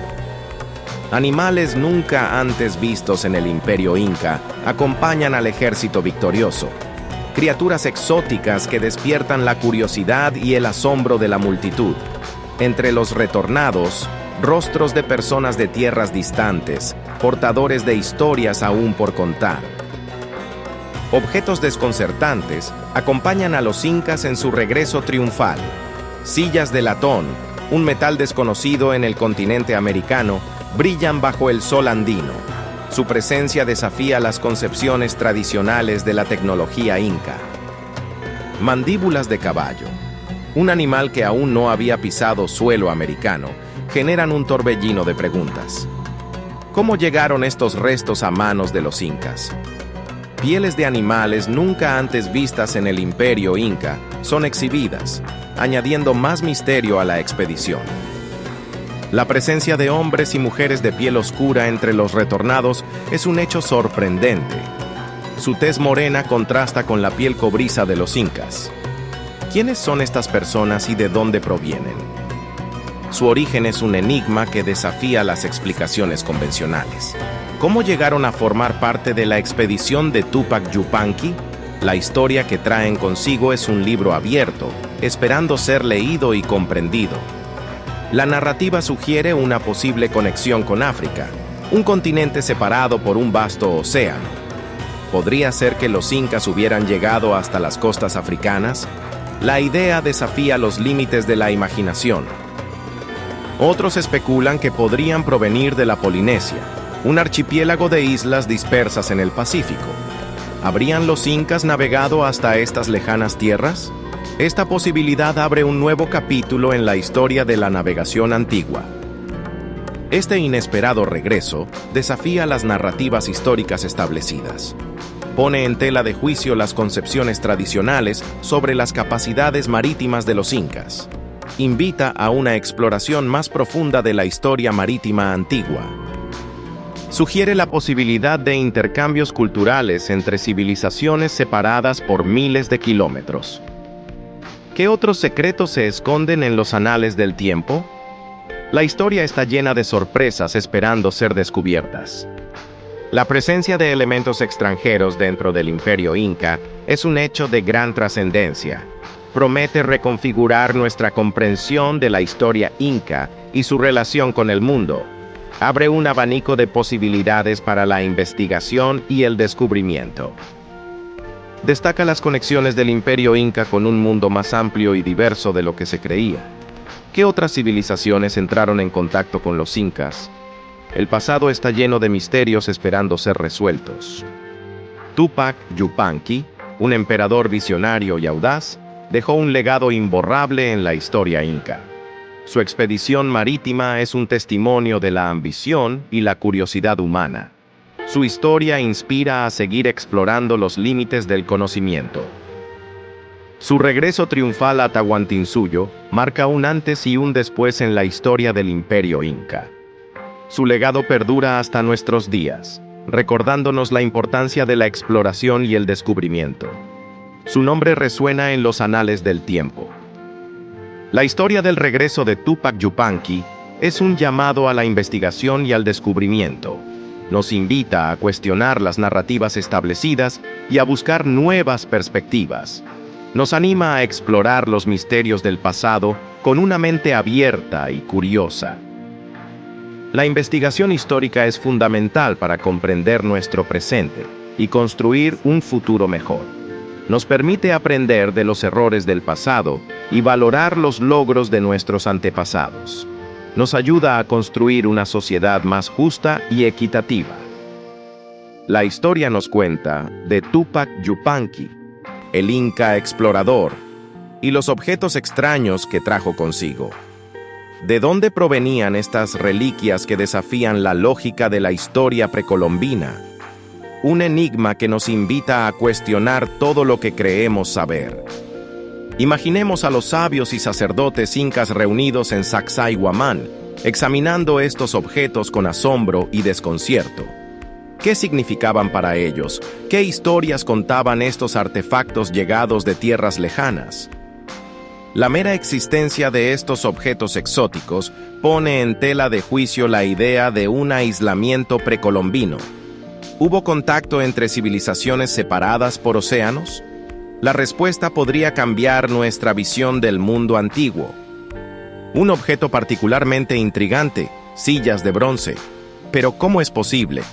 Animales nunca antes vistos en el Imperio Inca acompañan al ejército victorioso. Criaturas exóticas que despiertan la curiosidad y el asombro de la multitud. Entre los retornados, rostros de personas de tierras distantes, portadores de historias aún por contar. Objetos desconcertantes acompañan a los incas en su regreso triunfal. Sillas de latón, un metal desconocido en el continente americano, brillan bajo el sol andino. Su presencia desafía las concepciones tradicionales de la tecnología inca. Mandíbulas de caballo, un animal que aún no había pisado suelo americano, generan un torbellino de preguntas. ¿Cómo llegaron estos restos a manos de los incas? Pieles de animales nunca antes vistas en el Imperio Inca son exhibidas, añadiendo más misterio a la expedición. La presencia de hombres y mujeres de piel oscura entre los retornados es un hecho sorprendente. Su tez morena contrasta con la piel cobriza de los incas. ¿Quiénes son estas personas y de dónde provienen? Su origen es un enigma que desafía las explicaciones convencionales. ¿Cómo llegaron a formar parte de la expedición de Tupac Yupanqui? La historia que traen consigo es un libro abierto, esperando ser leído y comprendido. La narrativa sugiere una posible conexión con África, un continente separado por un vasto océano. ¿Podría ser que los incas hubieran llegado hasta las costas africanas? La idea desafía los límites de la imaginación. Otros especulan que podrían provenir de la Polinesia, un archipiélago de islas dispersas en el Pacífico. ¿Habrían los incas navegado hasta estas lejanas tierras? Esta posibilidad abre un nuevo capítulo en la historia de la navegación antigua. Este inesperado regreso desafía las narrativas históricas establecidas. Pone en tela de juicio las concepciones tradicionales sobre las capacidades marítimas de los incas. Invita a una exploración más profunda de la historia marítima antigua. Sugiere la posibilidad de intercambios culturales entre civilizaciones separadas por miles de kilómetros. ¿Qué otros secretos se esconden en los anales del tiempo? La historia está llena de sorpresas esperando ser descubiertas. La presencia de elementos extranjeros dentro del Imperio Inca es un hecho de gran trascendencia. Promete reconfigurar nuestra comprensión de la historia inca y su relación con el mundo. Abre un abanico de posibilidades para la investigación y el descubrimiento. Destaca las conexiones del Imperio Inca con un mundo más amplio y diverso de lo que se creía. ¿Qué otras civilizaciones entraron en contacto con los incas? El pasado está lleno de misterios esperando ser resueltos. Tupac Yupanqui, un emperador visionario y audaz, dejó un legado imborrable en la historia inca. Su expedición marítima es un testimonio de la ambición y la curiosidad humana. Su historia inspira a seguir explorando los límites del conocimiento. Su regreso triunfal a Tahuantinsuyo marca un antes y un después en la historia del Imperio Inca. Su legado perdura hasta nuestros días, recordándonos la importancia de la exploración y el descubrimiento. Su nombre resuena en los anales del tiempo. La historia del regreso de Tupac Yupanqui es un llamado a la investigación y al descubrimiento. Nos invita a cuestionar las narrativas establecidas y a buscar nuevas perspectivas. Nos anima a explorar los misterios del pasado con una mente abierta y curiosa. La investigación histórica es fundamental para comprender nuestro presente y construir un futuro mejor. Nos permite aprender de los errores del pasado y valorar los logros de nuestros antepasados. Nos ayuda a construir una sociedad más justa y equitativa. La historia nos cuenta de Tupac Yupanqui, el Inca explorador, y los objetos extraños que trajo consigo. ¿De dónde provenían estas reliquias que desafían la lógica de la historia precolombina? Un enigma que nos invita a cuestionar todo lo que creemos saber. Imaginemos a los sabios y sacerdotes incas reunidos en Sacsayhuamán, examinando estos objetos con asombro y desconcierto. ¿Qué significaban para ellos? ¿Qué historias contaban estos artefactos llegados de tierras lejanas? La mera existencia de estos objetos exóticos pone en tela de juicio la idea de un aislamiento precolombino. ¿Hubo contacto entre civilizaciones separadas por océanos? La respuesta podría cambiar nuestra visión del mundo antiguo. Un objeto particularmente intrigante, sillas de bronce. Pero ¿cómo es posible?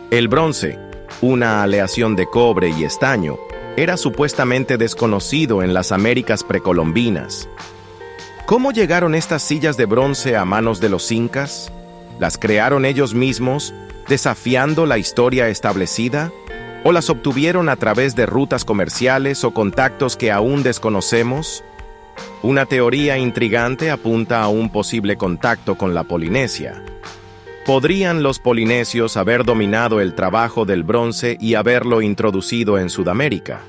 El bronce, una aleación de cobre y estaño, era supuestamente desconocido en las Américas precolombinas. ¿Cómo llegaron estas sillas de bronce a manos de los incas? ¿Las crearon ellos mismos, desafiando la historia establecida? ¿O las obtuvieron a través de rutas comerciales o contactos que aún desconocemos? Una teoría intrigante apunta a un posible contacto con la Polinesia. ¿Podrían los polinesios haber dominado el trabajo del bronce y haberlo introducido en Sudamérica?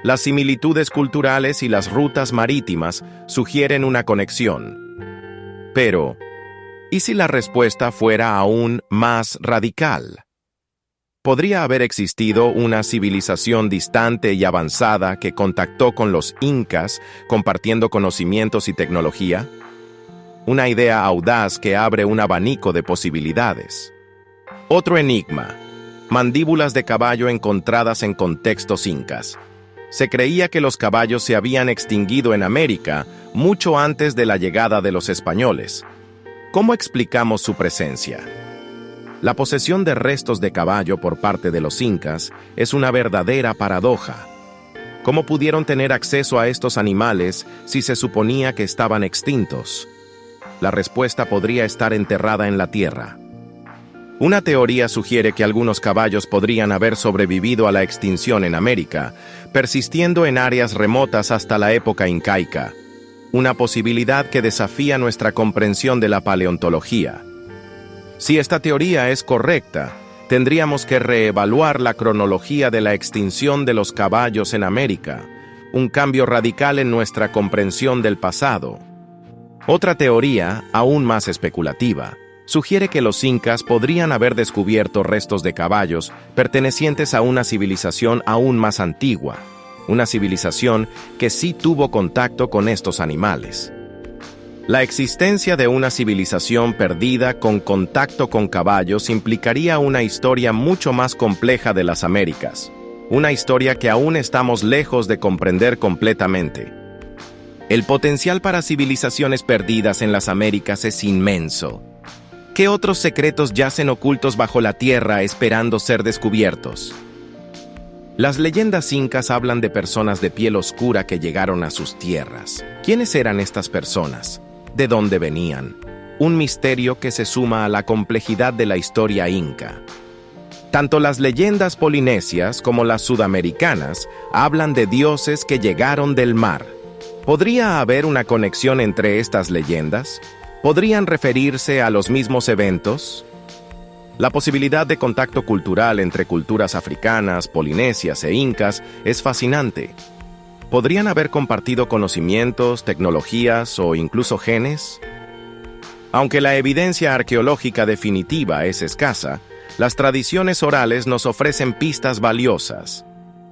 Las similitudes culturales y las rutas marítimas sugieren una conexión. Pero, ¿y si la respuesta fuera aún más radical? ¿Podría haber existido una civilización distante y avanzada que contactó con los incas, compartiendo conocimientos y tecnología? Una idea audaz que abre un abanico de posibilidades. Otro enigma: mandíbulas de caballo encontradas en contextos incas. Se creía que los caballos se habían extinguido en América mucho antes de la llegada de los españoles. ¿Cómo explicamos su presencia? La posesión de restos de caballo por parte de los incas es una verdadera paradoja. ¿Cómo pudieron tener acceso a estos animales si se suponía que estaban extintos? La respuesta podría estar enterrada en la tierra. Una teoría sugiere que algunos caballos podrían haber sobrevivido a la extinción en América, persistiendo en áreas remotas hasta la época incaica. Una posibilidad que desafía nuestra comprensión de la paleontología. Si esta teoría es correcta, tendríamos que reevaluar la cronología de la extinción de los caballos en América, un cambio radical en nuestra comprensión del pasado. Otra teoría, aún más especulativa, sugiere que los incas podrían haber descubierto restos de caballos pertenecientes a una civilización aún más antigua, una civilización que sí tuvo contacto con estos animales. La existencia de una civilización perdida con contacto con caballos implicaría una historia mucho más compleja de las Américas, una historia que aún estamos lejos de comprender completamente. El potencial para civilizaciones perdidas en las Américas es inmenso. ¿Qué otros secretos yacen ocultos bajo la tierra esperando ser descubiertos? Las leyendas incas hablan de personas de piel oscura que llegaron a sus tierras. ¿Quiénes eran estas personas? ¿De dónde venían? Un misterio que se suma a la complejidad de la historia inca. Tanto las leyendas polinesias como las sudamericanas hablan de dioses que llegaron del mar. ¿Podría haber una conexión entre estas leyendas? ¿Podrían referirse a los mismos eventos? La posibilidad de contacto cultural entre culturas africanas, polinesias e incas es fascinante. ¿Podrían haber compartido conocimientos, tecnologías o incluso genes? Aunque la evidencia arqueológica definitiva es escasa, las tradiciones orales nos ofrecen pistas valiosas.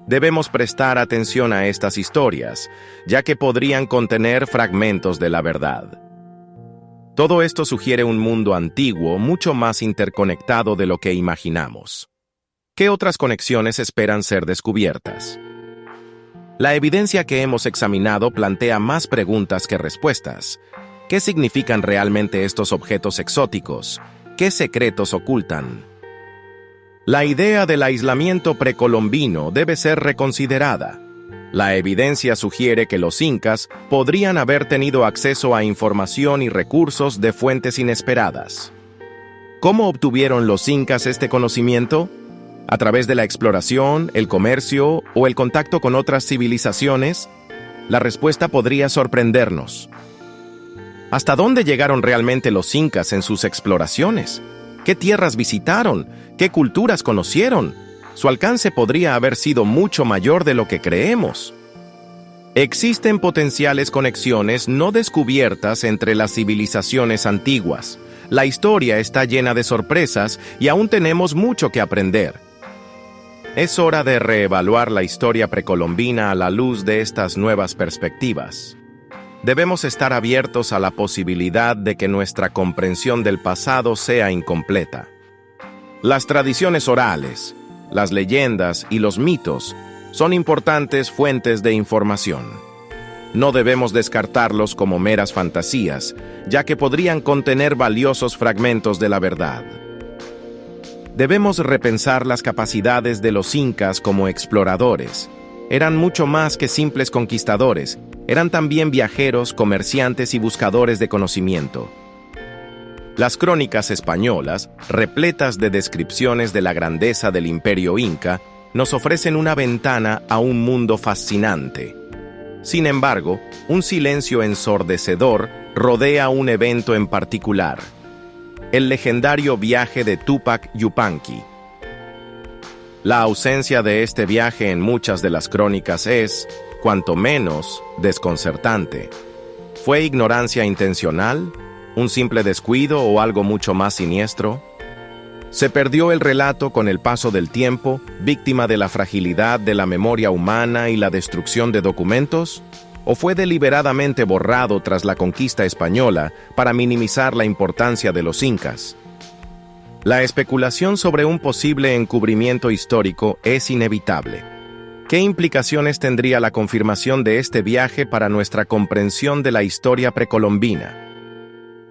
Debemos prestar atención a estas historias, ya que podrían contener fragmentos de la verdad. Todo esto sugiere un mundo antiguo mucho más interconectado de lo que imaginamos. ¿Qué otras conexiones esperan ser descubiertas? La evidencia que hemos examinado plantea más preguntas que respuestas. ¿Qué significan realmente estos objetos exóticos? ¿Qué secretos ocultan? La idea del aislamiento precolombino debe ser reconsiderada. La evidencia sugiere que los incas podrían haber tenido acceso a información y recursos de fuentes inesperadas. ¿Cómo obtuvieron los incas este conocimiento? ¿A través de la exploración, el comercio o el contacto con otras civilizaciones? La respuesta podría sorprendernos. ¿Hasta dónde llegaron realmente los incas en sus exploraciones? ¿Qué tierras visitaron? ¿Qué culturas conocieron? Su alcance podría haber sido mucho mayor de lo que creemos. Existen potenciales conexiones no descubiertas entre las civilizaciones antiguas. La historia está llena de sorpresas y aún tenemos mucho que aprender. Es hora de reevaluar la historia precolombina a la luz de estas nuevas perspectivas. Debemos estar abiertos a la posibilidad de que nuestra comprensión del pasado sea incompleta. Las tradiciones orales, las leyendas y los mitos son importantes fuentes de información. No debemos descartarlos como meras fantasías, ya que podrían contener valiosos fragmentos de la verdad. Debemos repensar las capacidades de los incas como exploradores. Eran mucho más que simples conquistadores, eran también viajeros, comerciantes y buscadores de conocimiento. Las crónicas españolas, repletas de descripciones de la grandeza del imperio inca, nos ofrecen una ventana a un mundo fascinante. Sin embargo, un silencio ensordecedor rodea un evento en particular: el legendario viaje de Túpac Yupanqui. La ausencia de este viaje en muchas de las crónicas es, cuanto menos, desconcertante. ¿Fue ignorancia intencional? ¿Un simple descuido o algo mucho más siniestro? ¿Se perdió el relato con el paso del tiempo, víctima de la fragilidad de la memoria humana y la destrucción de documentos? ¿O fue deliberadamente borrado tras la conquista española para minimizar la importancia de los incas? La especulación sobre un posible encubrimiento histórico es inevitable. ¿Qué implicaciones tendría la confirmación de este viaje para nuestra comprensión de la historia precolombina?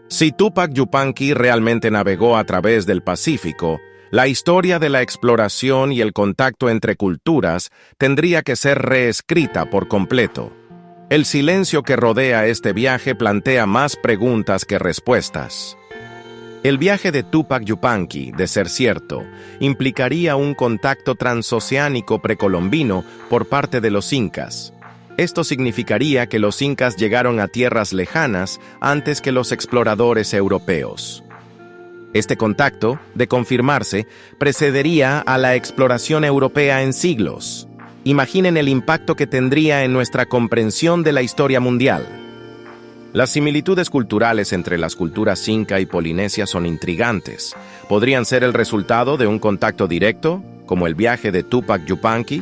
Si Túpac Yupanqui realmente navegó a través del Pacífico, la historia de la exploración y el contacto entre culturas tendría que ser reescrita por completo. El silencio que rodea este viaje plantea más preguntas que respuestas. El viaje de Túpac Yupanqui, de ser cierto, implicaría un contacto transoceánico precolombino por parte de los incas. Esto significaría que los incas llegaron a tierras lejanas antes que los exploradores europeos. Este contacto, de confirmarse, precedería a la exploración europea en siglos. Imaginen el impacto que tendría en nuestra comprensión de la historia mundial. Las similitudes culturales entre las culturas inca y polinesia son intrigantes. ¿Podrían ser el resultado de un contacto directo, como el viaje de Túpac Yupanqui?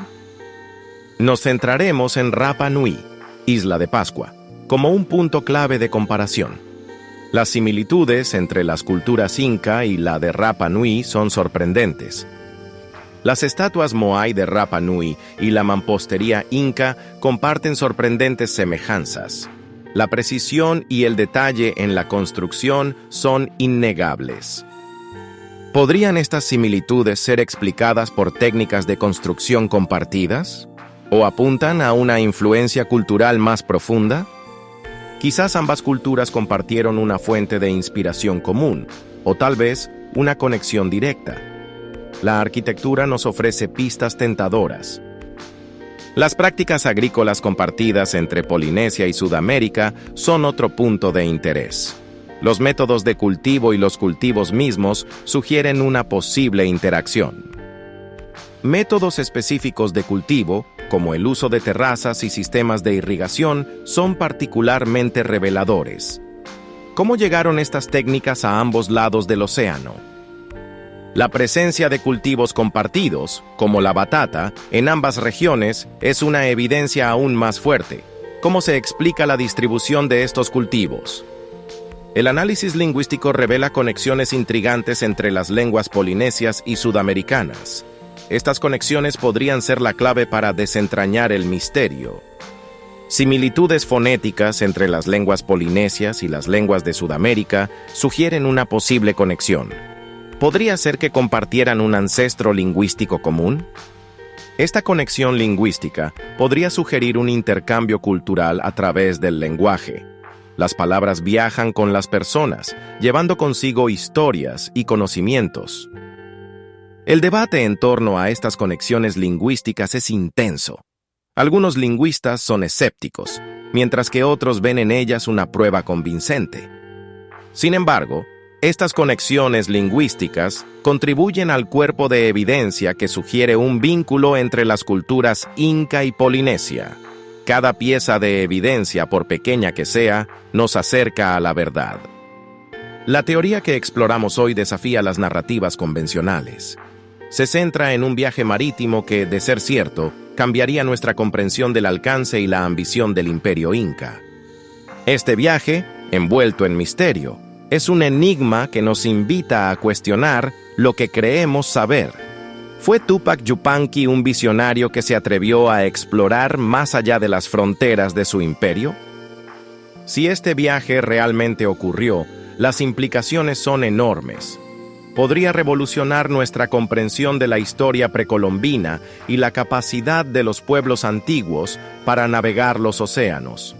Nos centraremos en Rapa Nui, Isla de Pascua, como un punto clave de comparación. Las similitudes entre las culturas inca y la de Rapa Nui son sorprendentes. Las estatuas Moai de Rapa Nui y la mampostería inca comparten sorprendentes semejanzas. La precisión y el detalle en la construcción son innegables. ¿Podrían estas similitudes ser explicadas por técnicas de construcción compartidas? ¿O apuntan a una influencia cultural más profunda? Quizás ambas culturas compartieron una fuente de inspiración común, o tal vez una conexión directa. La arquitectura nos ofrece pistas tentadoras. Las prácticas agrícolas compartidas entre Polinesia y Sudamérica son otro punto de interés. Los métodos de cultivo y los cultivos mismos sugieren una posible interacción. Métodos específicos de cultivo, como el uso de terrazas y sistemas de irrigación, son particularmente reveladores. ¿Cómo llegaron estas técnicas a ambos lados del océano? La presencia de cultivos compartidos, como la batata, en ambas regiones es una evidencia aún más fuerte. ¿Cómo se explica la distribución de estos cultivos? El análisis lingüístico revela conexiones intrigantes entre las lenguas polinesias y sudamericanas. Estas conexiones podrían ser la clave para desentrañar el misterio. Similitudes fonéticas entre las lenguas polinesias y las lenguas de Sudamérica sugieren una posible conexión. ¿Podría ser que compartieran un ancestro lingüístico común? Esta conexión lingüística podría sugerir un intercambio cultural a través del lenguaje. Las palabras viajan con las personas, llevando consigo historias y conocimientos. El debate en torno a estas conexiones lingüísticas es intenso. Algunos lingüistas son escépticos, mientras que otros ven en ellas una prueba convincente. Sin embargo, estas conexiones lingüísticas contribuyen al cuerpo de evidencia que sugiere un vínculo entre las culturas inca y polinesia. Cada pieza de evidencia, por pequeña que sea, nos acerca a la verdad. La teoría que exploramos hoy desafía las narrativas convencionales. Se centra en un viaje marítimo que, de ser cierto, cambiaría nuestra comprensión del alcance y la ambición del imperio inca. Este viaje, envuelto en misterio, es un enigma que nos invita a cuestionar lo que creemos saber. ¿Fue Túpac Yupanqui un visionario que se atrevió a explorar más allá de las fronteras de su imperio? Si este viaje realmente ocurrió, las implicaciones son enormes. Podría revolucionar nuestra comprensión de la historia precolombina y la capacidad de los pueblos antiguos para navegar los océanos.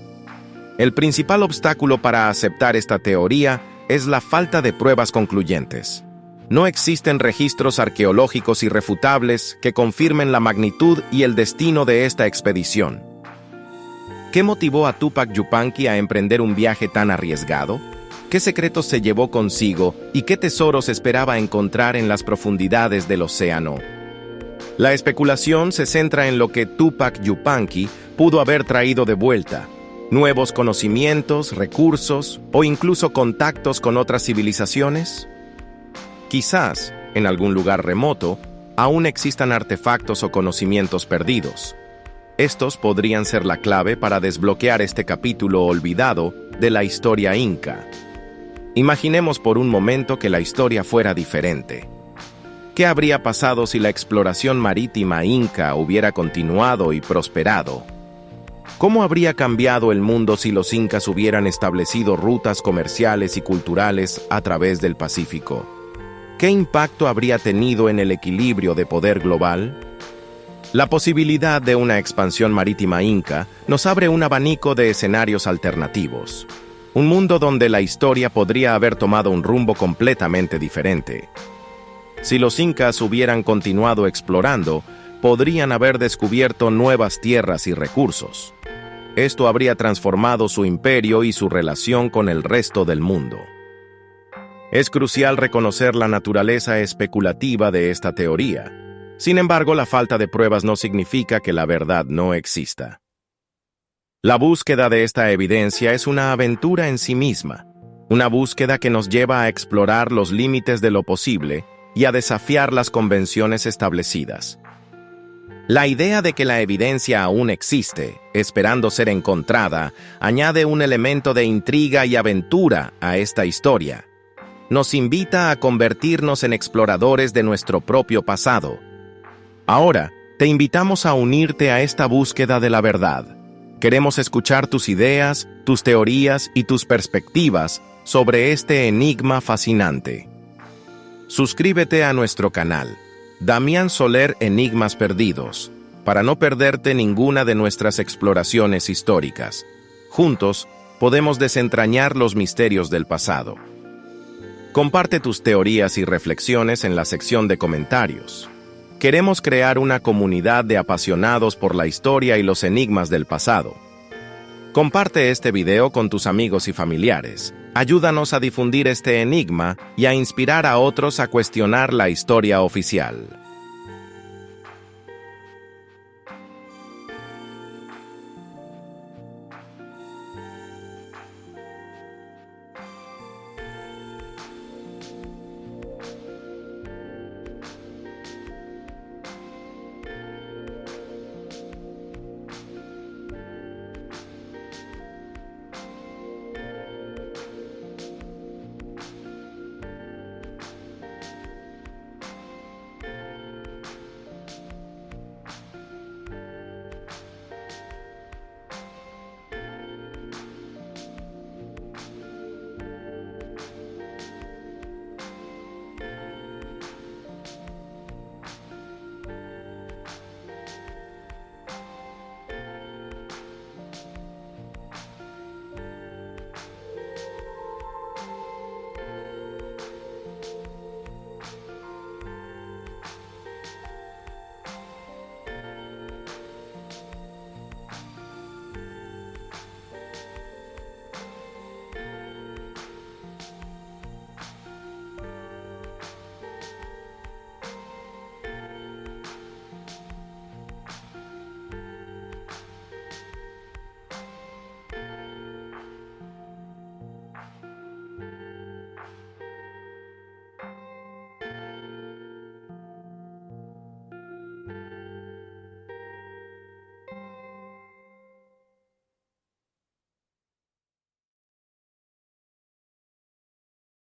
El principal obstáculo para aceptar esta teoría es la falta de pruebas concluyentes. No existen registros arqueológicos irrefutables que confirmen la magnitud y el destino de esta expedición. ¿Qué motivó a Túpac Yupanqui a emprender un viaje tan arriesgado? ¿Qué secretos se llevó consigo y qué tesoros esperaba encontrar en las profundidades del océano? La especulación se centra en lo que Túpac Yupanqui pudo haber traído de vuelta: nuevos conocimientos, recursos o incluso contactos con otras civilizaciones. Quizás, en algún lugar remoto, aún existan artefactos o conocimientos perdidos. Estos podrían ser la clave para desbloquear este capítulo olvidado de la historia inca. Imaginemos por un momento que la historia fuera diferente. ¿Qué habría pasado si la exploración marítima inca hubiera continuado y prosperado? ¿Cómo habría cambiado el mundo si los incas hubieran establecido rutas comerciales y culturales a través del Pacífico? ¿Qué impacto habría tenido en el equilibrio de poder global? La posibilidad de una expansión marítima inca nos abre un abanico de escenarios alternativos. Un mundo donde la historia podría haber tomado un rumbo completamente diferente. Si los incas hubieran continuado explorando, podrían haber descubierto nuevas tierras y recursos. Esto habría transformado su imperio y su relación con el resto del mundo. Es crucial reconocer la naturaleza especulativa de esta teoría. Sin embargo, la falta de pruebas no significa que la verdad no exista. La búsqueda de esta evidencia es una aventura en sí misma, una búsqueda que nos lleva a explorar los límites de lo posible y a desafiar las convenciones establecidas. La idea de que la evidencia aún existe, esperando ser encontrada, añade un elemento de intriga y aventura a esta historia. Nos invita a convertirnos en exploradores de nuestro propio pasado. Ahora, te invitamos a unirte a esta búsqueda de la verdad. Queremos escuchar tus ideas, tus teorías y tus perspectivas sobre este enigma fascinante. Suscríbete a nuestro canal, Damián Soler Enigmas Perdidos, para no perderte ninguna de nuestras exploraciones históricas. Juntos, podemos desentrañar los misterios del pasado. Comparte tus teorías y reflexiones en la sección de comentarios. Queremos crear una comunidad de apasionados por la historia y los enigmas del pasado. Comparte este video con tus amigos y familiares. Ayúdanos a difundir este enigma y a inspirar a otros a cuestionar la historia oficial.